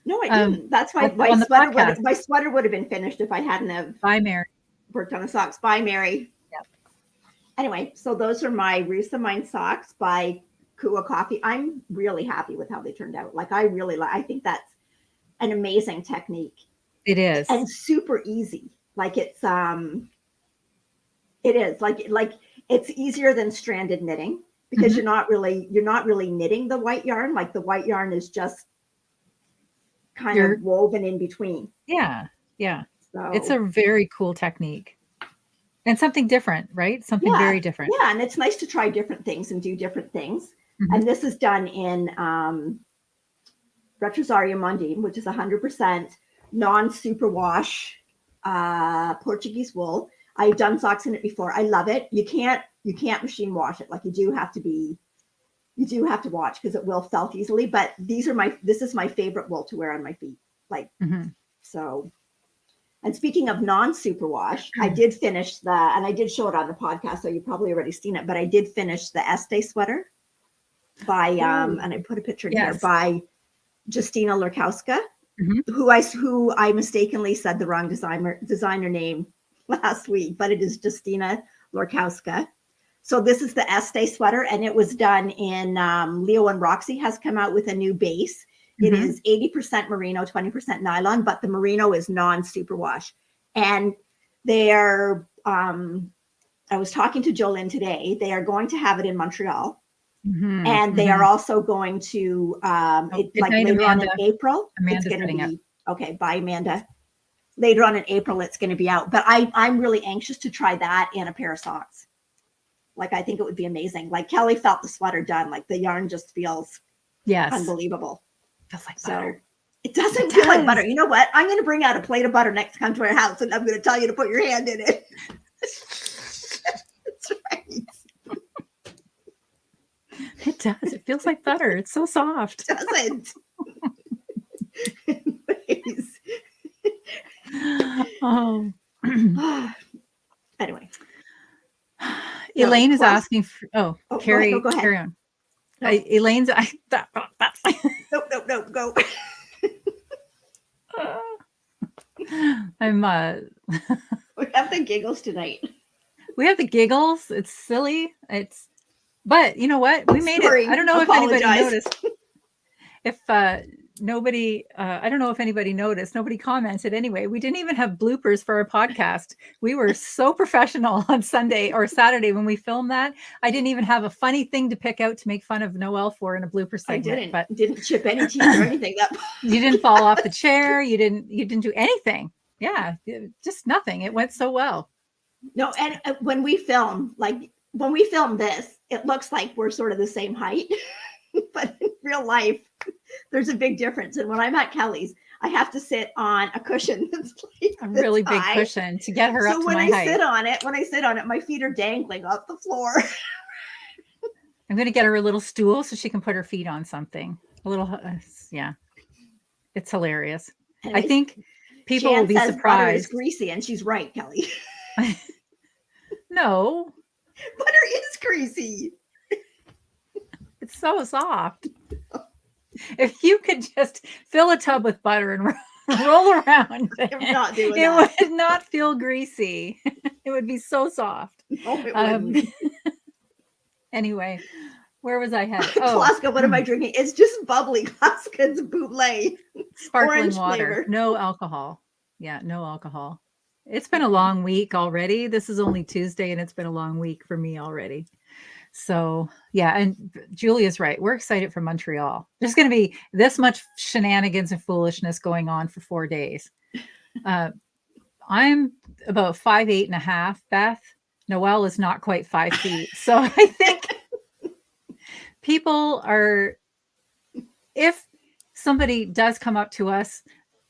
No, I didn't. That's why my sweater would have been finished if I hadn't have worked on the socks. Bye, Mary. Yep. Anyway, so those are my Rusa Mine socks by Kua Coffee. I'm really happy with how they turned out. Like I think that's an amazing technique. It is. And super easy. Like it is like it's easier than stranded knitting because you're not really knitting the white yarn. Like the white yarn is just kind of woven in between. Yeah. So it's a very cool technique and something different, right? Something very different. Yeah. And it's nice to try different things and do different things. And this is done in Retrosario Mundi, which is 100% non-superwash Portuguese wool. I've done socks in it before. I love it. You can't machine wash it. Like you do have to watch because it will felt easily. But this is my favorite wool to wear on my feet. Like so. And speaking of non-superwash, I did finish and I did show it on the podcast, so you've probably already seen it, but I did finish the Este sweater by, and I put a picture in here, by Justina Lurkowska, who I mistakenly said the wrong designer name last week, but it is Justina Lurkowska. So this is the Este sweater, and it was done in, Leo and Roxy has come out with a new base. It is 80% merino, 20% nylon, but the merino is non-superwash. And they're, I was talking to Jolene today. They are going to have it in Montreal. And they are also going to, later on in April, it's going to be, okay, bye, Amanda. Later on in April, it's going to be out. But I'm really anxious to try that in a pair of socks. Like, I think it would be amazing. Like, Kelly felt the sweater done. Like, the yarn just feels unbelievable. Feels like butter. It doesn't feel like butter. You know what? I'm going to bring out a plate of butter next time to our house, and I'm going to tell you to put your hand in it. That's right. It does. It feels like butter. It's so soft. It doesn't. Anyways. Oh. Anyway. Elaine is asking for, Carrie, go ahead. carry on. No. Elaine's, No, go. I'm, We have the giggles tonight. we have the giggles. It's silly. But you know what? We made it. I don't know if anybody noticed. If nobody, I don't know if anybody noticed. Nobody commented anyway. We didn't even have bloopers for our podcast. We were so professional on Sunday or Saturday when we filmed that. I didn't even have a funny thing to pick out to make fun of Noelle for in a blooper segment. I didn't chip any teeth or anything. You didn't fall off the chair. You didn't do anything. Yeah, just nothing. It went so well. No, and when we film this, it looks like we're sort of the same height. But in real life, there's a big difference. And when I'm at Kelly's, I have to sit on a cushion that's like a really big cushion to get her up to my height. So when I sit on it, my feet are dangling off the floor. I'm going to get her a little stool so she can put her feet on something. A little, yeah. It's hilarious. Anyways, I think people will be surprised. Butter is greasy, and she's right, Kelly. No. Butter is greasy. It's so soft. If you could just fill a tub with butter and roll around, it would not feel greasy. It would be so soft. No, it wouldn't. Anyway, where was I headed? Klaska, what am I drinking? It's just bubbly. Klaska's bootleg. Sparkling water. Flavor. No alcohol. Yeah, no alcohol. It's been a long week already. This is only Tuesday, and it's been a long week for me already. So yeah, and Julia's right. We're excited for Montreal. There's going to be this much shenanigans and foolishness going on for 4 days. I'm about 5'8.5", Beth. Noelle is not quite 5 feet. So I think people are, if somebody does come up to us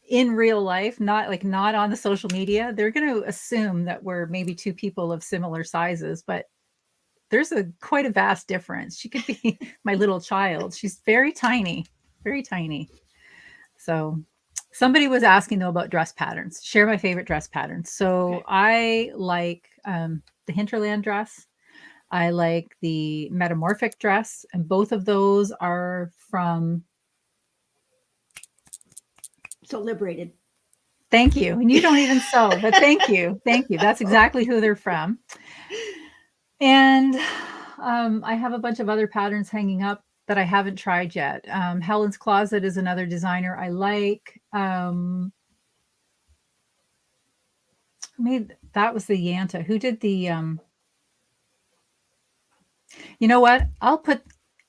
in real life, not on the social media, they're going to assume that we're maybe two people of similar sizes, but there's quite a vast difference. She could be my little child. She's very tiny, very tiny. So somebody was asking though about dress patterns. Share my favorite dress patterns. So okay. I like the Hinterland dress. I like the Metamorphic dress, and both of those are from So Liberated. Thank you. And you don't even sew, but thank you. Thank you. That's exactly who they're from. And I have a bunch of other patterns hanging up that I haven't tried yet. Helen's Closet is another designer I like. That was the Yanta. Who did the, you know what?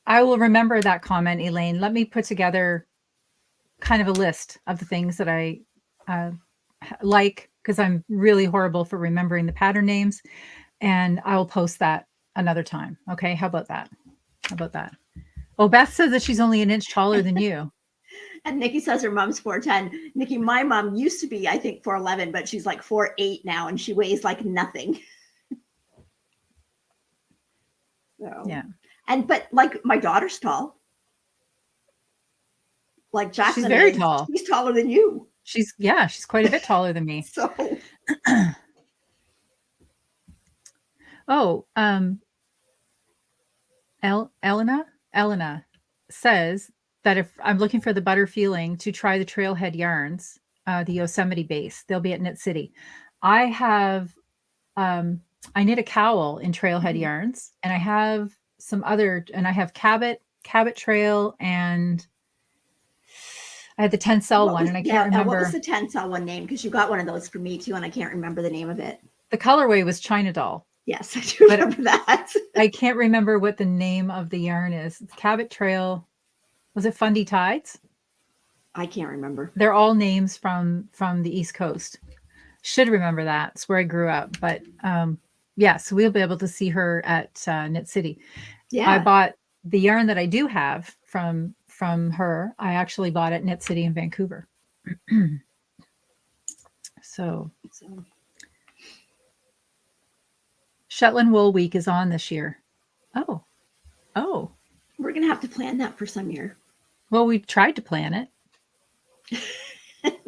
I will remember that comment, Elaine. Let me put together kind of a list of the things that I like, because I'm really horrible for remembering the pattern names. And I'll post that another time. Okay. How about that? Oh, Beth says that she's only an inch taller than you. And Nikki says her mom's 4'10". Nikki, my mom used to be, I think, 4'11", but she's like 4'8" now, and she weighs like nothing. So, Yeah. but like my daughter's tall. Like Jackson She's very is, tall. she's taller than you. She's quite a bit taller than me. So, oh, Elena says that if I'm looking for the butter feeling to try the Trailhead yarns, the Yosemite base, they'll be at Knit City. I have, I knit a cowl in Trailhead yarns, and I have some other, and I have Cabot Trail, and I had the Tencel one, and I can't remember. What was the Tencel one name? Because you got one of those for me too, and I can't remember the name of it. The colorway was China Doll. Yes, I do remember that. I can't remember what the name of the yarn is. It's Cabot Trail. Was it Fundy Tides? I can't remember. They're all names from the East Coast. Should remember that. It's where I grew up. But so we'll be able to see her at Knit City. Yeah. I bought the yarn that I do have from her. I actually bought at Knit City in Vancouver. So Shetland Wool Week is on this year. Oh. We're going to have to plan that for some year. Well, we tried to plan it.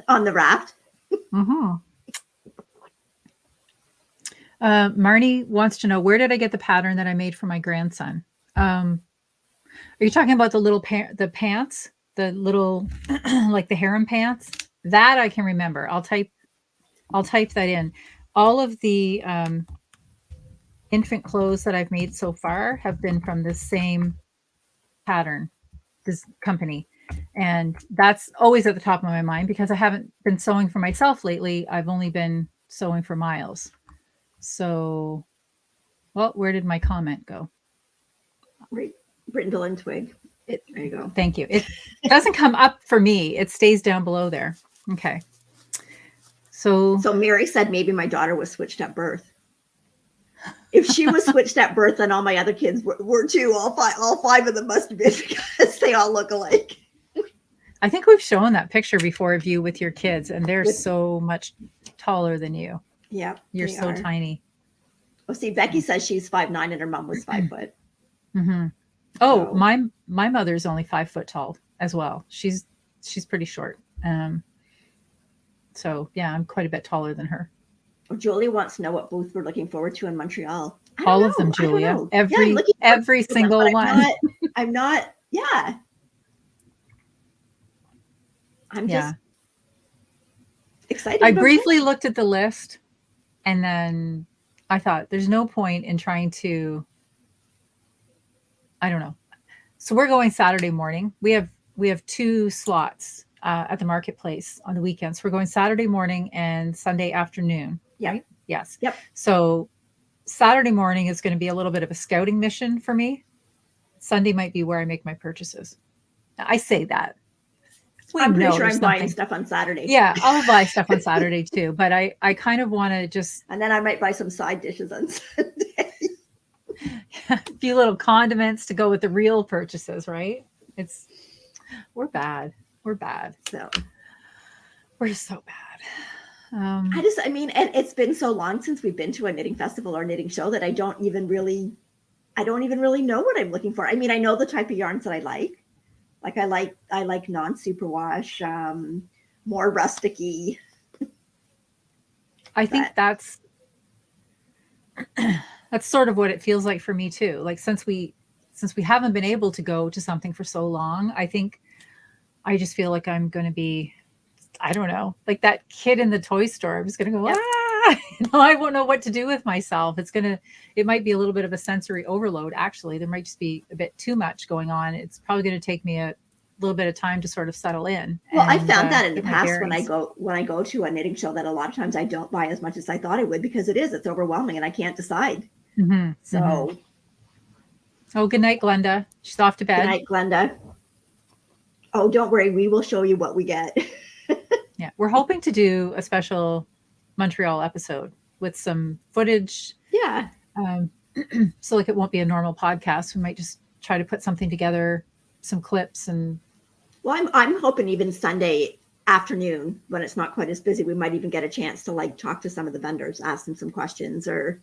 On the raft. Mm-hmm. Marnie wants to know, where did I get the pattern that I made for my grandson? Are you talking about the little the pants, the little like the harem pants? That I can remember. I'll type that in. All of the infant clothes that I've made so far have been from this same pattern, this company. And that's always at the top of my mind because I haven't been sewing for myself lately. I've only been sewing for Miles. So, well, where did my comment go? Right, Brindle and Twig. There you go. Thank you. It doesn't come up for me. It stays down below there. Okay. So Mary said maybe my daughter was switched at birth. If she was switched at birth, then all my other kids were too. All five of them must have been because they all look alike. I think we've shown that picture before of you with your kids, and they're so much taller than you. Yeah. You're so tiny. Oh, see, Becky says she's 5'9" and her mom was 5 foot. Mm-hmm. Oh, so. My mother's only 5 foot tall as well. She's pretty short. So yeah, I'm quite a bit taller than her. Julie wants to know what booth we're looking forward to in Montreal. All of them, Julia. Every single one. I'm not. Yeah. I'm just excited. I briefly looked at the list, and then I thought there's no point in trying to. I don't know. So we're going Saturday morning. We have 2 slots at the marketplace on the weekends. We're going Saturday morning and Sunday afternoon. Yeah. Right? Yes. Yep. So Saturday morning is going to be a little bit of a scouting mission for me. Sunday might be where I make my purchases. I say that. I'm pretty sure I'm buying stuff on Saturday. Yeah, I'll buy stuff on Saturday too. But I kind of want to just. And then I might buy some side dishes on Sunday. A few little condiments to go with the real purchases, right? We're bad. So we're so bad. And it's been so long since we've been to a knitting festival or knitting show that I don't even really know what I'm looking for. I mean, I know the type of yarns that I like. Like I like non-superwash, more rusticy. I think that's sort of what it feels like for me too. Like since we haven't been able to go to something for so long, I just feel like I'm going to be, I don't know, like that kid in the toy store. I'm just going to go, I won't know what to do with myself. It might be a little bit of a sensory overload. Actually, there might just be a bit too much going on. It's probably going to take me a little bit of time to sort of settle in. Well, I found that in the past when I go to a knitting show that a lot of times I don't buy as much as I thought I would because it's overwhelming and I can't decide. Mm-hmm. So. Mm-hmm. Oh, good night, Glenda. She's off to bed. Good night, Glenda. Oh, don't worry. We will show you what we get. Yeah. We're hoping to do a special Montreal episode with some footage. Yeah. So like it won't be a normal podcast. We might just try to put something together some clips and. Well, I'm hoping even Sunday afternoon when it's not quite as busy, we might even get a chance to like talk to some of the vendors, ask them some questions or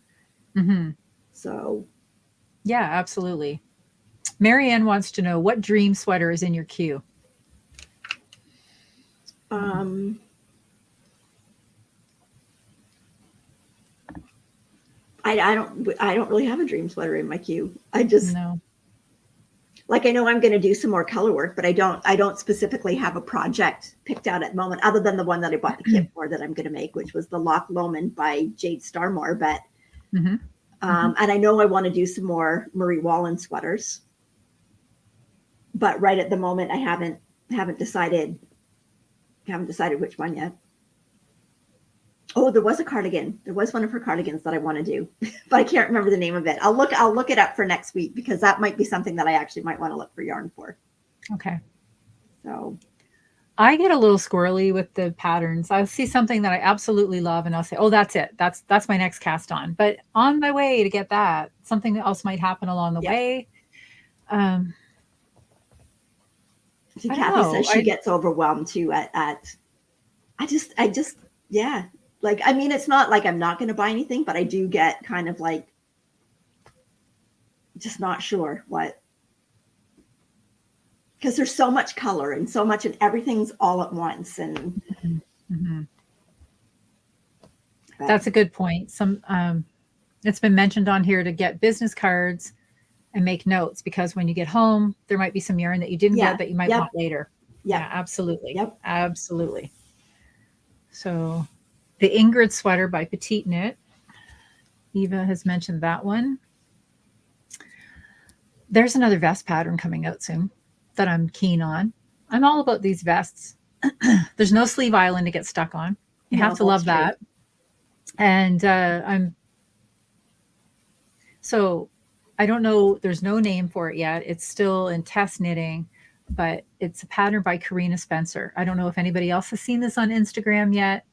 so. Yeah, absolutely. Marianne wants to know what dream sweater is in your queue. I don't really have a dream sweater in my queue. I just No. Like, I know I'm going to do some more color work, but I don't specifically have a project picked out at the moment, other than the one that I bought the kit for that I'm going to make, which was the Loch Lomond by Jade Starmore. But and I know I want to do some more Marie Wallen sweaters, but right at the moment I haven't decided which one yet. Oh, there was a cardigan. There was one of her cardigans that I want to do, but I can't remember the name of it. I'll look it up for next week, because that might be something that I actually might want to look for yarn for. Okay. So I get a little squirrely with the patterns. I'll see something that I absolutely love and I'll say, oh, that's it. That's my next cast on. But on my way to get that, something else might happen along the way. See, Kathy says she gets overwhelmed too I just yeah. Like, I mean, it's not like I'm not going to buy anything, but I do get kind of like just not sure what, because there's so much color and so much, and everything's all at once. And that's a good point. It's been mentioned on here to get business cards and make notes, because when you get home, there might be some yarn that you didn't get that you might want later. Yeah, absolutely. Absolutely. So the Ingrid sweater by Petite Knit, Eva has mentioned that one. There's another vest pattern coming out soon that I'm keen on. I'm all about these vests. There's no sleeve island to get stuck on. You have to love that. And I don't know, there's no name for it yet. It's still in test knitting, but it's a pattern by Karina Spencer. I don't know if anybody else has seen this on Instagram yet.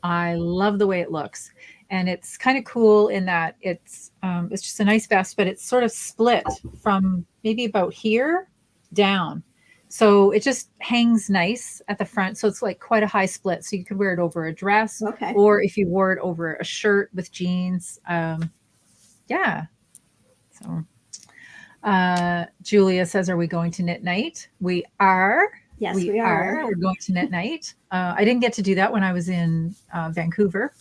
I love the way it looks. And it's kind of cool in that it's just a nice vest, but it's sort of split from maybe about here down. So it just hangs nice at the front. So it's like quite a high split. So you could wear it over a dress, or if you wore it over a shirt with jeans. Yeah. So Julia says, are we going to knit night? We are. Yes, we are. We're going to knit night. I didn't get to do that when I was in Vancouver.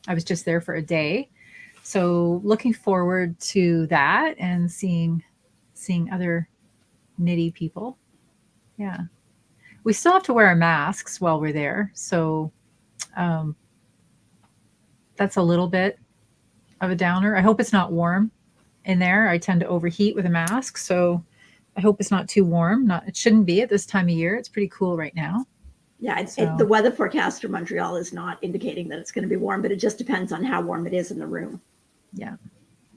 I was just there for a day. So looking forward to that and seeing other knitty people. Yeah. We still have to wear our masks while we're there. So that's a little bit of a downer. I hope it's not warm in there. I tend to overheat with a mask. So I hope it's not too warm. It shouldn't be at this time of year. It's pretty cool right now. Yeah, the weather forecast for Montreal is not indicating that it's going to be warm, but it just depends on how warm it is in the room. Yeah.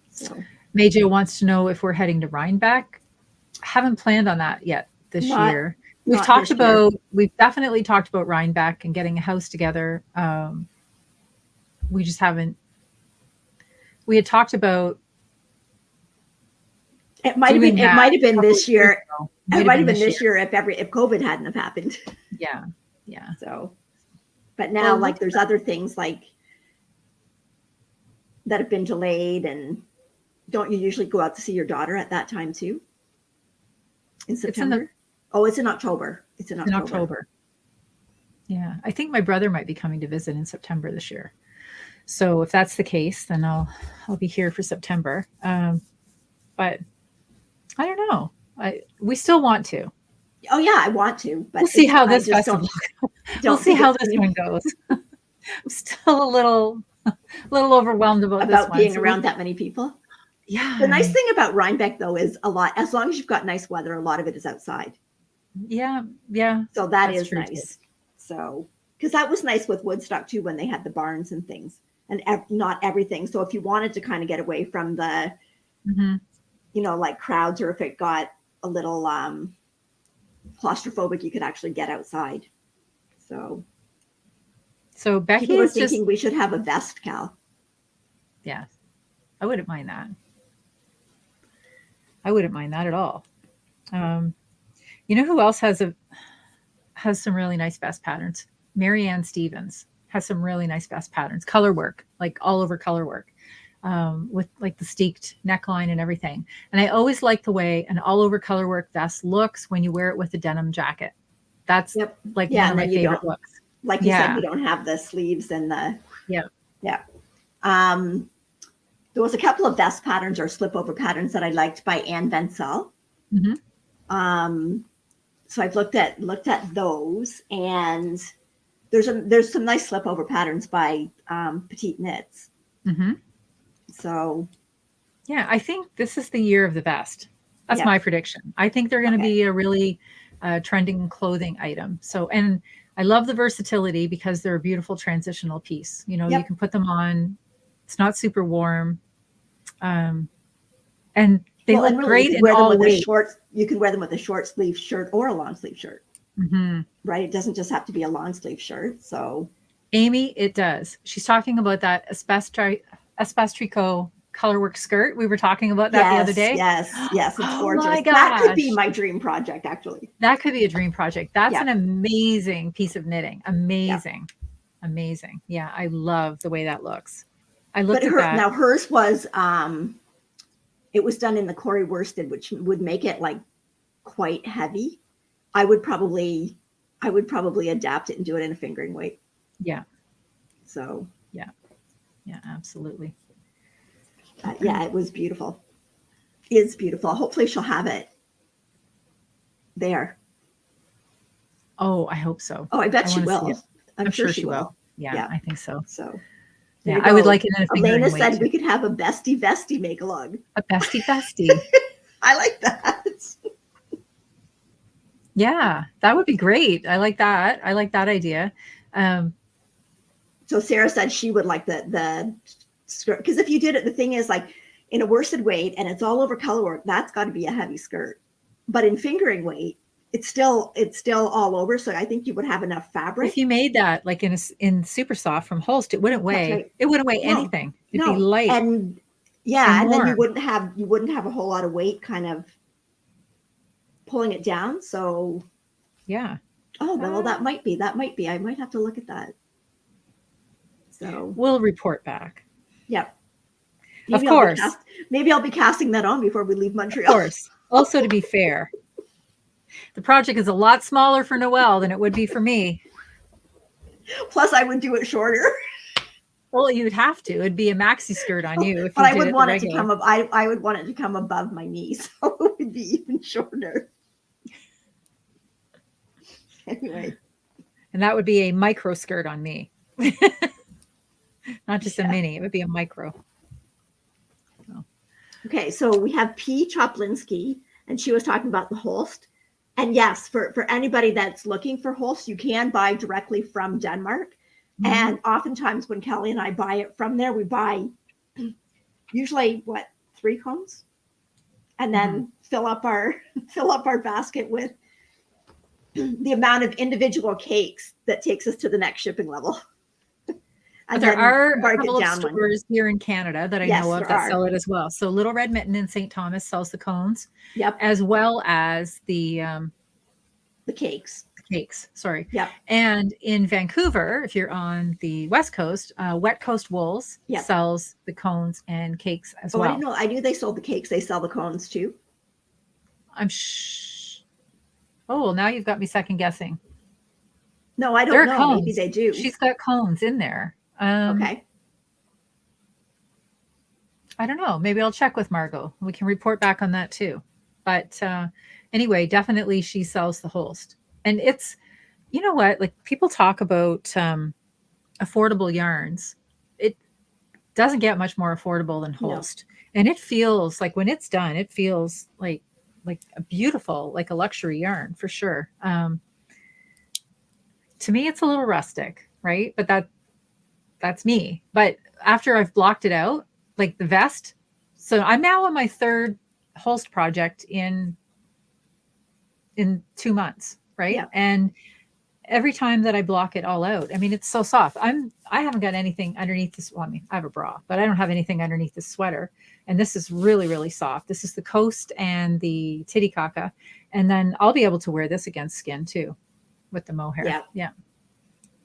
So Majo wants to know if we're heading to Rhinebeck. Haven't planned on that yet this year. We've definitely talked about Rhinebeck and getting a house together. We just haven't. We had talked about. It might have been this year. It might have been this year if COVID hadn't have happened. Yeah. Yeah. So, but now there's other things like that have been delayed, and don't you usually go out to see your daughter at that time too? In September? It's in October. It's in October. Yeah. I think my brother might be coming to visit in September this year. So if that's the case, then I'll be here for September. But I don't know. We still want to. Oh yeah, I want to. But we'll see how this festival. We'll see how this one goes. I'm still a little overwhelmed about this one. Being around that many people. Yeah. The nice thing about Rhinebeck though is as long as you've got nice weather, a lot of it is outside. Yeah. Yeah. So that's is nice. Too. So because that was nice with Woodstock too, when they had the barns and things, and not everything. So if you wanted to kind of get away from the, like crowds, or if it got a little claustrophobic, you could actually get outside. So Becky people are thinking we should have a vest, Cal. Yeah, I wouldn't mind that. I wouldn't mind that at all. You know who else has some really nice vest patterns? Marianne Stevens has some really nice vest patterns, color work, like all over color work, with like the steeked neckline and everything. And I always like the way an all over color work vest looks when you wear it with a denim jacket. That's Yep. like Yeah, one of and my then you favorite don't, looks. like you said, you don't have the sleeves and the, Yeah. yeah. There was a couple of vest patterns or slip over patterns that I liked by Anne Vencel. Mm-hmm. So I've looked at those, and there's some nice slip over patterns by Petite Knits. Mm-hmm. So yeah, I think this is the year of the vest. That's my prediction. I think they're going to be a really trending clothing item. So, and I love the versatility because they're a beautiful transitional piece. You know, you can put them on. It's not super warm. And they look really, great you can in wear them all with weight. a short. You can wear them with a short sleeve shirt or a long sleeve shirt. Mm-hmm. Right? It doesn't just have to be a long sleeve shirt. So, Amy, it does. She's talking about that Espace-Tricot colorwork skirt. We were talking about that the other day. Yes, it's gorgeous. My That could be gosh. my dream project, actually. That could be a dream project. That's an amazing piece of knitting. Amazing. Amazing. Yeah, I love the way that looks. I looked at that. Now hers was it was done in the Corey worsted, which would make it like quite heavy. I would probably adapt it and do it in a fingering weight. Yeah. So yeah, absolutely. Yeah, it was beautiful. It's beautiful. Hopefully she'll have it there. Oh, I hope so. Oh, I bet she will. I'm sure she will. Yeah, I think so. So yeah, I would like it in a fingering Elena weight said too. we could have a bestie vestie make along. A bestie vestie. I like that. Yeah, that would be great. I like that. I like that idea. So Sarah said she would like the skirt, because if you did it, the thing is, like, in a worsted weight and it's all over color work, that's got to be a heavy skirt. But in fingering weight, it's still all over. So I think you would have enough fabric. If you made that like in super soft from Holst, it wouldn't weigh. Right. It wouldn't weigh anything. It'd be light. And then you wouldn't have a whole lot of weight kind of pulling it down. So yeah. Oh, well, that might be. I might have to look at that. So we'll report back. Yep. Of course. Maybe I'll be casting that on before we leave Montreal. Of course. Also, to be fair, the project is a lot smaller for Noelle than it would be for me. Plus, I would do it shorter. Well, you'd have to. It'd be a maxi skirt on you. But I would want it to come up. I would want it to come above my knees, so it would be even shorter. Anyway. And that would be a micro skirt on me. Not just a mini. It would be a micro. Okay, so we have P. Choplinsky, and she was talking about the Holst. And yes, for anybody that's looking for Holst, you can buy directly from Denmark. Mm-hmm. And oftentimes when Kelly and I buy it from there, we buy usually 3 combs, and then fill up our basket with the amount of individual cakes that takes us to the next shipping level. And there are a couple of stores here in Canada that I know of that sell it as well. So Little Red Mitten in St. Thomas sells the cones, as well as the cakes. Sorry. Yep. And in Vancouver, if you're on the West Coast, Wet Coast Wools sells the cones and cakes as well. I didn't know. I knew they sold the cakes. They sell the cones too. Oh, well, now you've got me second guessing. No, I don't know. Cones. Maybe they do. She's got cones in there. Okay. I don't know. Maybe I'll check with Margot. We can report back on that too. But anyway, definitely she sells the Holst. And it's, you know what, like people talk about affordable yarns. It doesn't get much more affordable than Holst. No. And it feels like when it's done, it feels like a beautiful, like a luxury yarn for sure. To me, it's a little rustic, right? But that's me. But after I've blocked it out, like the vest. So I'm now on my 3rd Holst project in 2 months, right? Yeah. And every time that I block it all out, I mean, it's so soft. I haven't got anything underneath this. Well, I mean, I have a bra, but I don't have anything underneath this sweater. And this is really, really soft. This is the Coast and the Titicaca. And then I'll be able to wear this against skin too with the mohair. Yeah. Yeah.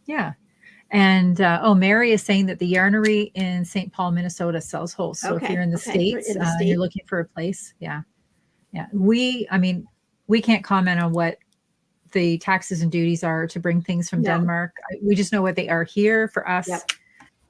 Yeah. And oh, Mary is saying that the yarnery in St. Paul, Minnesota sells hosts. So if Okay. you're in the Okay. You're States in the and you're States. looking for a place, yeah. Yeah. I mean, we can't comment on what the taxes and duties are to bring things from No. Denmark. We just know what they are here for us Yep.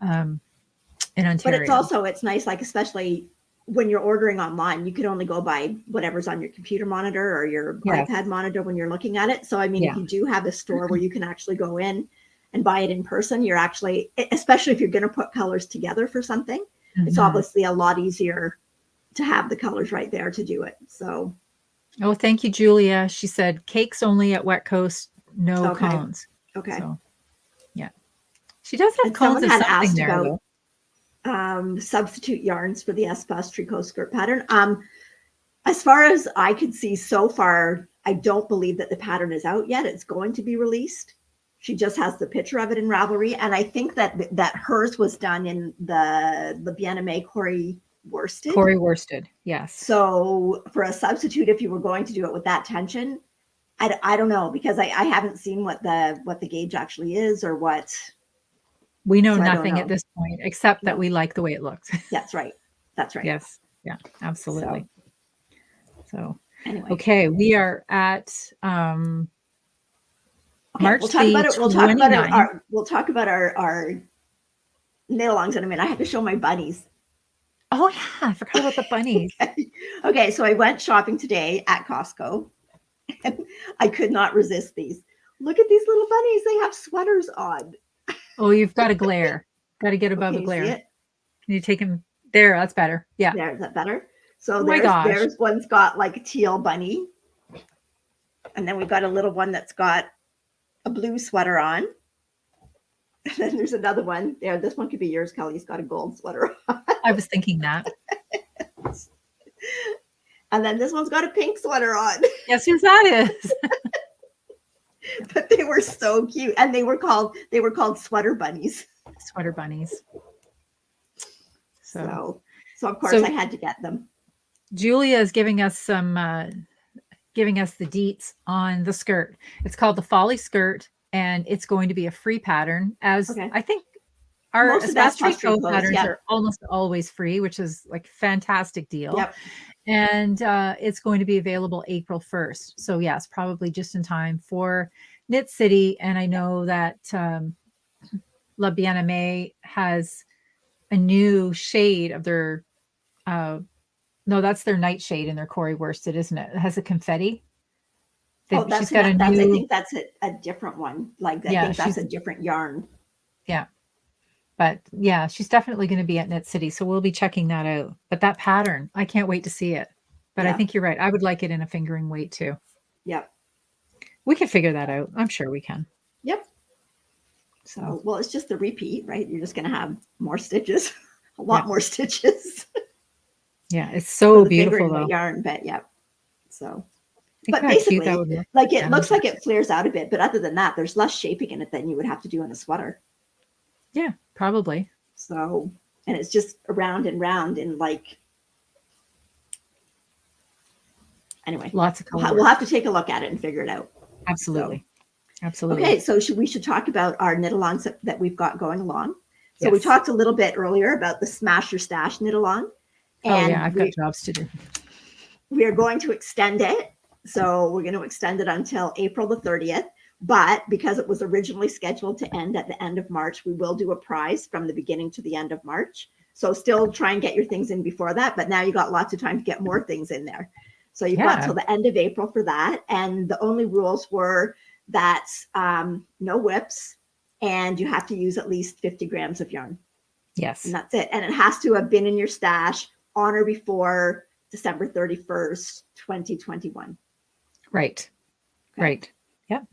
in Ontario. But it's nice, like, especially when you're ordering online, you can only go by whatever's on your computer monitor or your iPad monitor when you're looking at it. So, I mean, if you do have a store where you can actually go in and buy it in person, you're actually, especially if you're going to put colors together for something, it's obviously a lot easier to have the colors right there to do it. So. Oh, thank you, Julia. She said cakes only at Wet Coast, no cones. Okay. So, yeah. She does have and cones someone of had something asked there, about though. Substitute yarns for the Espas tricot skirt pattern. As far as I could see so far, I don't believe that the pattern is out yet. It's going to be released. She just has the picture of it in Ravelry. And I think that hers was done in the Bien-Aimé Corey Worsted. Corey Worsted, yes. So for a substitute, if you were going to do it with that tension, I don't know, because I haven't seen what the gauge actually is or what. We know nothing at this point, except that we like the way it looks. That's right. That's right. Yes. Yeah, absolutely. So anyway. Okay, we are at March we'll talk about it. We'll talk about our knit-alongs in a minute. I have to show my bunnies. Oh yeah, I forgot about the bunnies. Okay, so I went shopping today at Costco, and I could not resist these. Look at these little bunnies. They have sweaters on. Oh, you've got to glare. Got to get above the glare. Can you take him there? That's better. Yeah. There, is that better? So there's one's got like a teal bunny. And then we've got a little one that's got a blue sweater on. And then there's another one there. This one could be yours, Kelly. He's got a gold sweater on. I was thinking that. And then this one's got a pink sweater on. Guess whose that is? But they were so cute, and they were called sweater bunnies. Sweater bunnies. So of course I had to get them. Julia is giving us the deets on the skirt. It's called the Folly skirt, and it's going to be a free pattern. I think our Espas tricot patterns are almost always free, which is like fantastic deal. Yep. And it's going to be available April 1st. So yes, probably just in time for Knit City. And I know that La Bien-Aimée has a new shade of their, no, that's their nightshade in their Corey Worsted, isn't it? It has a confetti. I think that's a different one. Like, I think that's a different yarn. Yeah. But yeah, she's definitely going to be at Knit City. So we'll be checking that out. But that pattern, I can't wait to see it. But I think you're right. I would like it in a fingering weight too. Yep. We can figure that out. I'm sure we can. Yep. So, well, it's just the repeat, right? You're just going to have more stitches, a lot more stitches. Yeah, it's so beautiful though. Yarn, but so. But basically, like it looks like it flares out a bit, but other than that, there's less shaping in it than you would have to do in a sweater. Yeah, probably. So, and it's just around and round and like, anyway, lots of color. We'll have to take a look at it and figure it out. Absolutely. Absolutely. Okay. So we should talk about our knit-alongs that we've got going along. So we talked a little bit earlier about the Smash Your Stash knit-along. And I've got jobs to do. We are going to extend it. So we're going to extend it until April the 30th. But because it was originally scheduled to end at the end of March, we will do a prize from the beginning to the end of March. So still try and get your things in before that. But now you got lots of time to get more things in there. So you've got till the end of April for that. And the only rules were that no whips, and you have to use at least 50 grams of yarn. Yes. And that's it. And it has to have been in your stash on or before December 31st, 2021. Right. Okay. Right. Yep.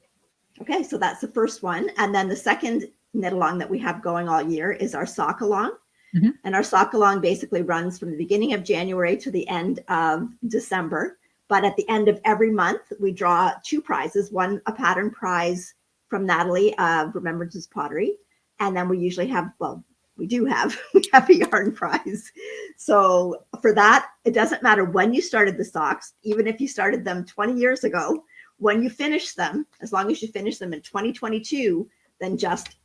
Okay, so that's the first one. And then the second knit along that we have going all year is our sock along. Mm-hmm. And our sock along basically runs from the beginning of January to the end of December. But at the end of every month, we draw two prizes, one a pattern prize from Natalie of Remembrance's Pottery. And then we usually have, we have a yarn prize. So for that, it doesn't matter when you started the socks, even if you started them 20 years ago, when you finish them, as long as you finish them in 2022, then just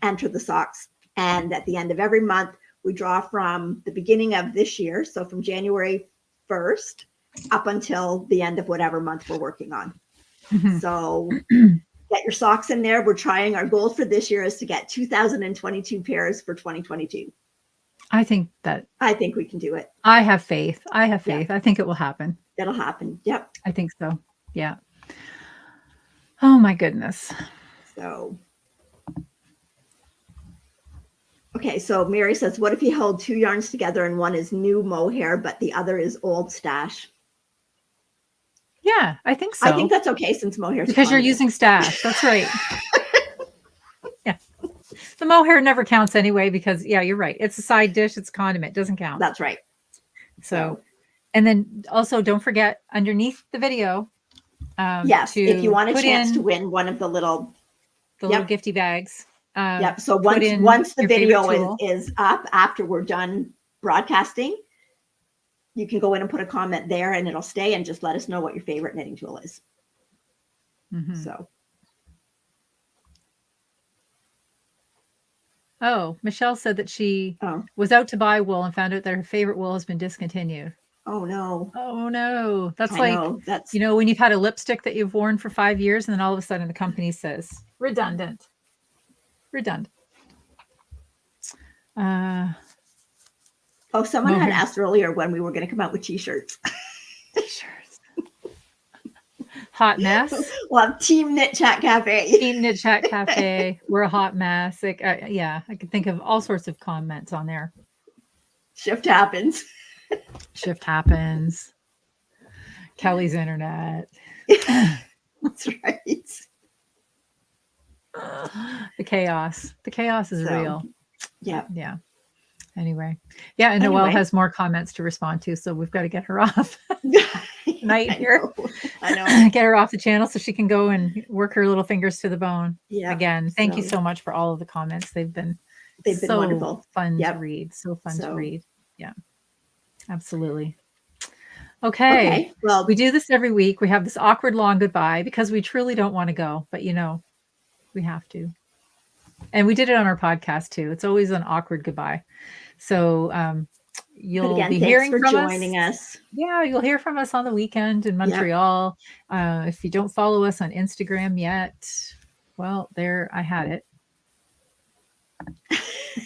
enter the socks. And at the end of every month, we draw from the beginning of this year. So from January 1st up until the end of whatever month we're working on. Mm-hmm. So get your socks in there. We're trying, our goal for this year is to get 2,022 pairs for 2022. I think we can do it. I have faith. Yeah. I think it will happen. It'll happen. Yep. I think so. Yeah. Oh my goodness. So, okay. So Mary says, what if you hold two yarns together and one is new mohair, but the other is old stash? Yeah, I think so. I think that's okay since mohair. Because you're using stash. That's right. Yeah. The mohair never counts anyway because, yeah, you're right. It's a side dish. It's a condiment. It doesn't count. That's right. So, and then also don't forget underneath the video. Yes, if you want a chance to win one of the little gifty bags. Yep. So once the video is up after we're done broadcasting, you can go in and put a comment there and it'll stay, and just let us know what your favorite knitting tool is. Mm-hmm. So. Oh, Michelle said that she was out to buy wool and found out that her favorite wool has been discontinued. Oh no. Oh no. That's you know, when you've had a lipstick that you've worn for 5 years and then all of a sudden the company says redundant. Someone had asked earlier when we were going to come out with t-shirts. T-shirts. Hot mess. Well, Team KnitChat Cafe. Team KnitChat Cafe. We're a hot mess. Like, yeah, I could think of all sorts of comments on there. Shift happens. Kelly's internet. That's right. The chaos is real. Yeah. Anyway. Yeah. And Noelle has more comments to respond to. So we've got to get her off night here. I know. Get her off the channel so she can go and work her little fingers to the bone. Yeah. Again, thank you so much for all of the comments. They've been so wonderful. Fun to read. So fun to read. Yeah. Absolutely. Okay. Well, we do this every week. We have this awkward long goodbye because we truly don't want to go, but you know, we have to. And we did it on our podcast too. It's always an awkward goodbye. So you'll be hearing from joining us. Yeah, you'll hear from us on the weekend in Montreal. Yep. If you don't follow us on Instagram yet, well, there, I had it.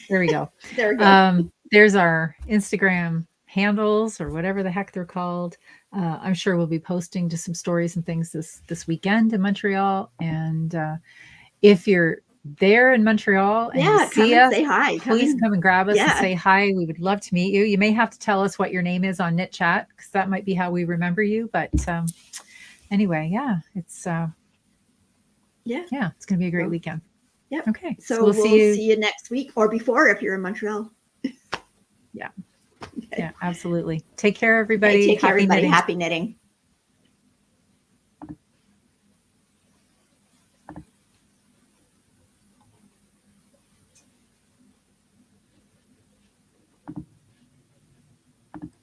There we go. There we go. There's our Instagram handles or whatever the heck they're called. I'm sure we'll be posting just some stories and things this weekend in Montreal. And if you're there in Montreal and you see us, say hi. Please come and grab us and say hi. We would love to meet you. You may have to tell us what your name is on KnitChat because that might be how we remember you. But anyway, it's it's going to be a great weekend. Yep. Okay. So we'll see you next week or before if you're in Montreal. Yeah. Yeah, absolutely. Take care, everybody. Take care, everybody. Happy knitting.